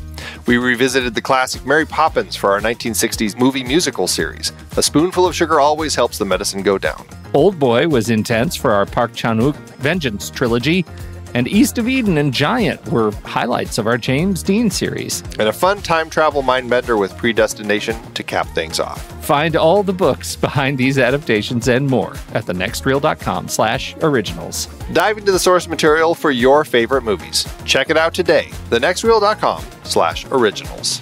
We revisited the classic Mary Poppins for our 1960s movie musical series. A spoonful of sugar always helps the medicine go down. Old Boy was intense for our Park Chan-wook Vengeance trilogy, and East of Eden and Giant were highlights of our James Dean series. And a fun time travel mind bender with Predestination to cap things off. Find all the books behind these adaptations and more at thenextreel.com/originals. Dive into the source material for your favorite movies. Check it out today, thenextreel.com/originals.